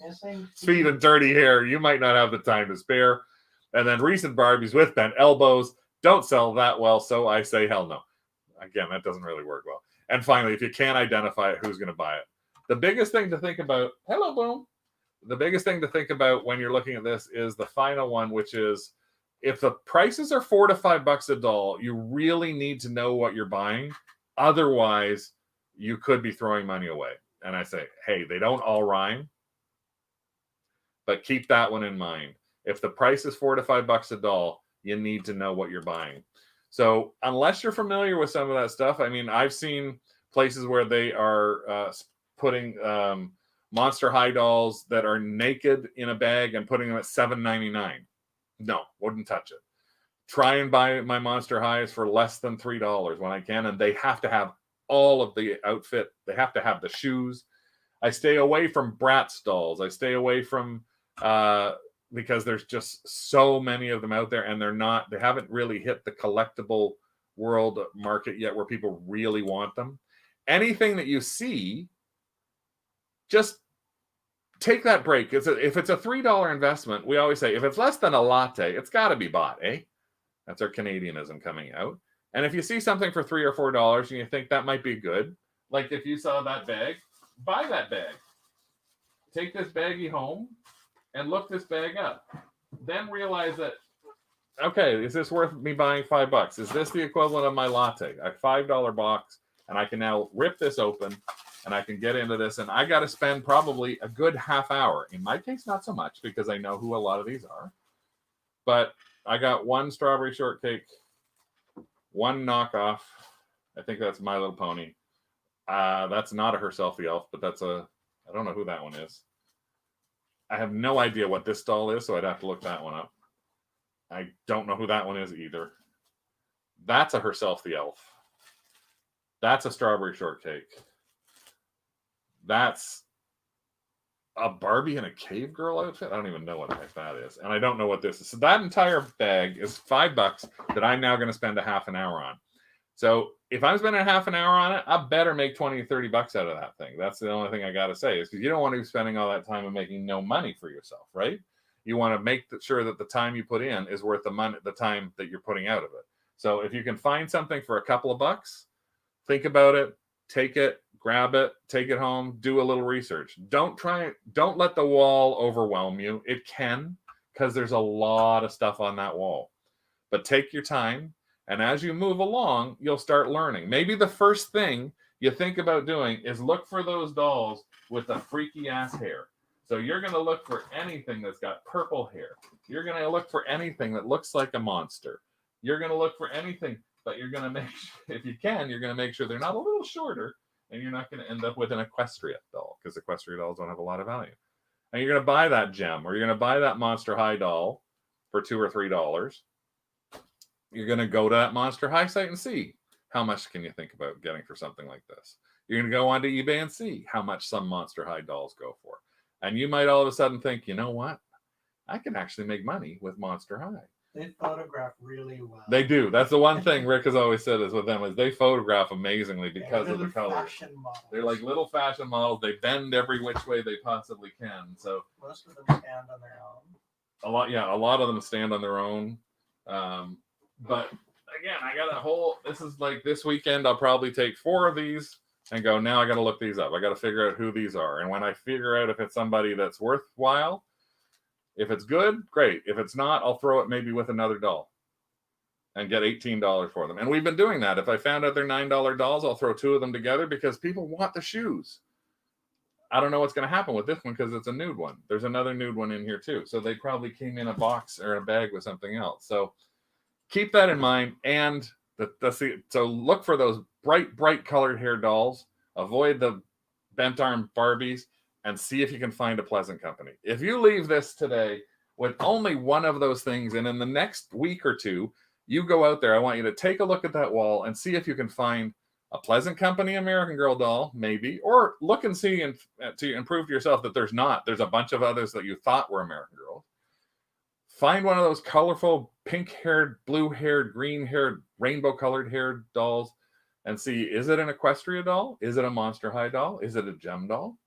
Missing Feet and dirty hair. You might not have the time to spare. And then recent Barbies with bent elbows don't sell that well, so I say hell no. Again, that doesn't really work well. And finally, if you can't identify it, who's going to buy it? The biggest thing to think about, hello, Boom. The biggest thing to think about when you're looking at this is the final one, which is if the prices are $4 to $5 a doll, you really need to know what you're buying. Otherwise, you could be throwing money away. And I say, hey, they don't all rhyme, but keep that one in mind. If the price is $4 to $5 a doll, you need to know what you're buying. So unless you're familiar with some of that stuff, I mean, I've seen places where they are putting Monster High dolls that are naked in a bag and putting them at $7.99. No, wouldn't touch it. Try and buy my Monster Highs for less than $3 when I can, and they have to have all of the outfit. They have to have the shoes. I stay away from Bratz dolls. I stay away from because there's just so many of them out there, and they haven't really hit the collectible world market yet where people really want them. Anything that you see, just take that break. If it's a $3 investment, we always say if it's less than a latte, it's got to be bought, eh? That's our Canadianism coming out. And if you see something for $3 or $4 and you think that might be good, like if you saw that bag, buy that bag. Take this baggie home and look this bag up. Then realize that, okay, is this worth me buying $5? Is this the equivalent of my latte? A $5 box, and I can now rip this open and I can get into this, and I got to spend probably a good half hour. In my case, not so much because I know who a lot of these are. But I got one strawberry shortcake, one knockoff. I think that's My Little Pony. That's not a Herself the Elf, but I don't know who that one is. I have no idea what this doll is, so I'd have to look that one up. I don't know who that one is either. That's a Herself the Elf. That's a Strawberry Shortcake. That's a Barbie in a cave girl outfit. I don't even know what the heck that is. And I don't know what this is. So that entire bag is $5 that I'm now going to spend a half an hour on. So if I'm spending a half an hour on it, I better make 20 or 30 bucks out of that thing. That's the only thing I got to say, is because you don't want to be spending all that time and making no money for yourself, right? You want to make sure that the time you put in is worth the money, the time that you're putting out of it. So if you can find something for a couple of bucks, think about it, take it, grab it, take it home, do a little research. Don't let the wall overwhelm you. It can, because there's a lot of stuff on that wall. But take your time, and as you move along, you'll start learning. Maybe the first thing you think about doing is look for those dolls with the freaky ass hair. So you're going to look for anything that's got purple hair. You're going to look for anything that looks like a monster. You're going to look for anything, but you're going to make sure, if you can, you're going to make sure they're not a little shorter, and you're not going to end up with an Equestria doll, because Equestria dolls don't have a lot of value. And you're going to buy that gem, or you're going to buy that Monster High doll for $2 or $3. You're going to go to that Monster High site and see how much can you think about getting for something like this. You're going to go onto eBay and see how much some Monster High dolls go for. And you might all of a sudden think, you know what? I can actually make money with Monster High. They photograph really well. They do. That's the one thing Rick has always said is with them, is they photograph amazingly because of the colors. They're like little fashion models. They bend every which way they possibly can. So most of them stand on their own. A lot of them stand on their own. But again, I got a whole. This is like this weekend. I'll probably take 4 of these and go. Now I got to look these up. I got to figure out who these are, and when I figure out if it's somebody that's worthwhile. If it's good, great. If it's not, I'll throw it maybe with another doll and get $18 for them. And we've been doing that. If I found out they're $9 dolls, I'll throw 2 of them together because people want the shoes. I don't know what's going to happen with this one because it's a nude one. There's another nude one in here too. So they probably came in a box or a bag with something else. So keep that in mind. And so look for those bright colored hair dolls. Avoid the bent arm Barbies. And see if you can find a pleasant company. If you leave this today with only one of those things, and in the next week or 2, you go out there, I want you to take a look at that wall and see if you can find a Pleasant Company American Girl doll, maybe, or look and see and to prove to yourself that there's not. There's a bunch of others that you thought were American Girls. Find one of those colorful pink-haired, blue-haired, green-haired, rainbow-colored haired dolls and see, is it an Equestria doll? Is it a Monster High doll? Is it a gem doll?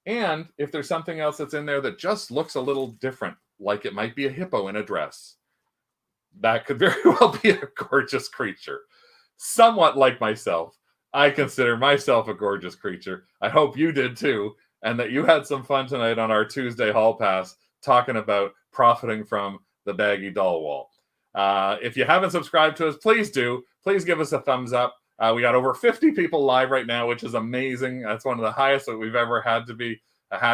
And if there's something else that's in there that just looks a little different, like it might be a hippo in a dress, that could very well be a gorgeous creature. Somewhat like myself, I consider myself a gorgeous creature. I hope you did too, and that you had some fun tonight on our Tuesday Hall Pass talking about profiting from the Baggie Doll Wall. If you haven't subscribed to us, please do. Please give us a thumbs up. We got over 50 people live right now, which is amazing. That's one of the highest that we've ever had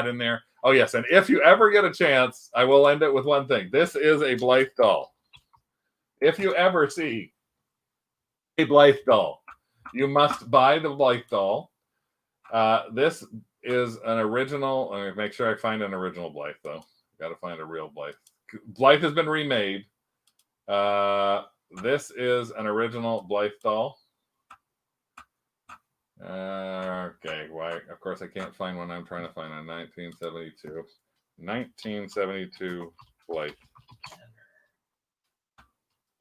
in there. Oh, yes. And if you ever get a chance, I will end it with one thing. This is a Blythe doll. If you ever see a Blythe doll, you must buy the Blythe doll. This is an original. Let me make sure I find an original Blythe, though. Got to find a real Blythe. Blythe has been remade. This is an original Blythe doll. Okay, why? Of course, I can't find one. I'm trying to find a 1972 Blythe.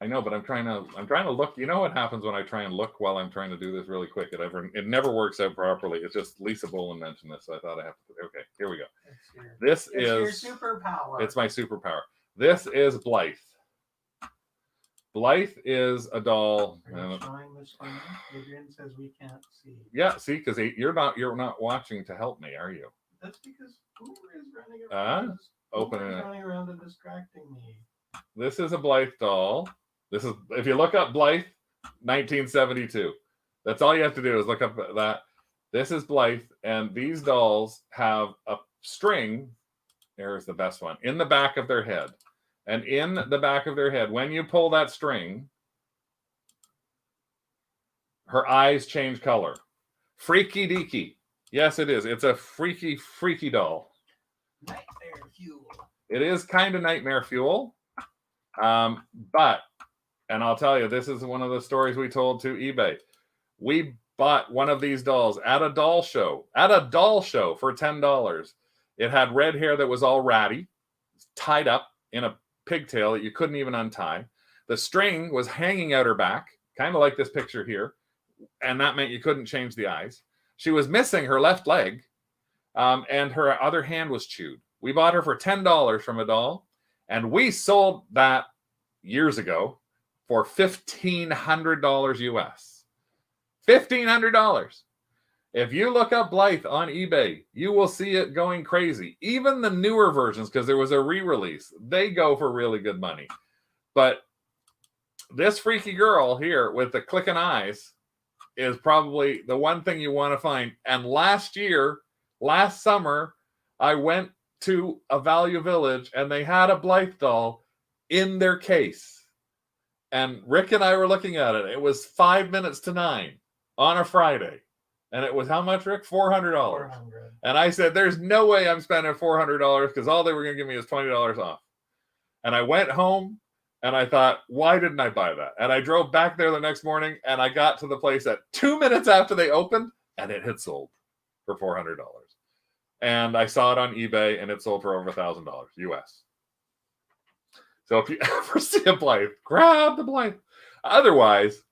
I know, but I'm trying to look. You know what happens when I try and look while I'm trying to do this really quick? It never works out properly. It's just Lisa Boland mentioned this, so I thought I have to. Okay, here we go. This is your superpower. It's my superpower. This is Blythe. Blythe is a doll. Showing the screen. Adrian says we can't see. Yeah, see, because you're not watching to help me, are you? That's because Boomer is running around. Running around and distracting me. This is a Blythe doll. This is, if you look up Blythe, 1972. That's all you have to do is look up that. This is Blythe, and these dolls have a string. There's the best one in the back of their head. And in the back of their head, when you pull that string, her eyes change color. Freaky deaky. Yes, it is. It's a freaky doll. Nightmare fuel. It is kind of nightmare fuel. But, and I'll tell you, this is one of the stories we told to eBay. We bought one of these dolls at a doll show for $10. It had red hair that was all ratty, tied up in a pigtail that you couldn't even untie. The string was hanging out her back, kind of like this picture here, and that meant you couldn't change the eyes. She was missing her left leg, and her other hand was chewed. We bought her for $10 from a doll, and we sold that years ago for $1,500 US. $1,500. If you look up Blythe on eBay, you will see it going crazy. Even the newer versions, because there was a re-release, they go for really good money. But this freaky girl here with the clicking eyes is probably the one thing you want to find. And last summer, I went to a Value Village and they had a Blythe doll in their case. And Rick and I were looking at it. It was 5 minutes to 9 on a Friday. And it was how much, Rick? $400. $400. And I said, there's no way I'm spending $400 because all they were going to give me is $20 off. And I went home and I thought, why didn't I buy that? And I drove back there the next morning and I got to the place at 2 minutes after they opened and it had sold for $400. And I saw it on eBay and it sold for over $1,000 US. So if you ever see a Blythe, grab the Blythe. Otherwise,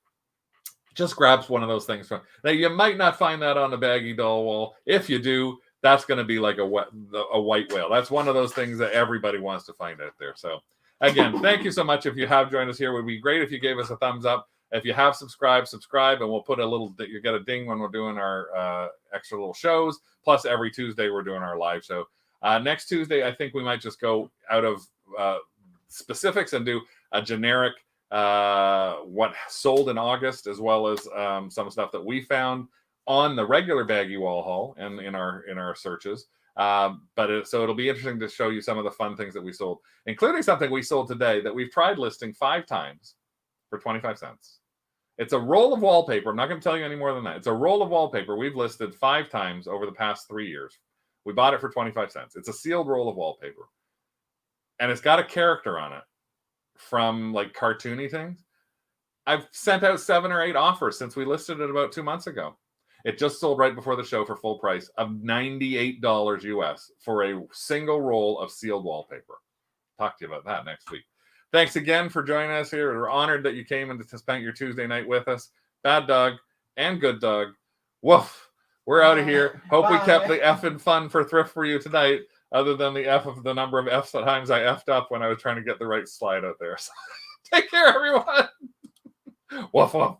just grabs one of those things. Now, you might not find that on the Baggie Doll Wall. If you do, that's going to be like a white whale. That's one of those things that everybody wants to find out there. So, again, thank you so much. If you have joined us here, it would be great if you gave us a thumbs up. If you have subscribe, and we'll put you get a ding when we're doing our extra little shows. Plus, every Tuesday, we're doing our live show. Next Tuesday, I think we might just go out of specifics and do a generic what sold in August, as well as some stuff that we found on the regular Baggie Wall haul and in our searches. So it'll be interesting to show you some of the fun things that we sold, including something we sold today that we've tried listing 5 times for 25 cents. It's a roll of wallpaper. I'm not going to tell you any more than that. It's a roll of wallpaper we've listed 5 times over the past 3 years. We bought it for 25 cents. It's a sealed roll of wallpaper. And it's got a character on it from like cartoony things. I've sent out 7 or 8 offers since we listed it about 2 months ago. It just sold right before the show for full price of $98 US for a single roll of sealed wallpaper. Talk to you about that next week. Thanks again for joining us here. We're honored that you came and to spend your Tuesday night with us. Baddog and Gooddog. Woof. We're out of here. Hope we kept the effing fun for thrift for you tonight, other than the F of the number of F's times I effed up when I was trying to get the right slide out there. So, take care, everyone. Woof, woof.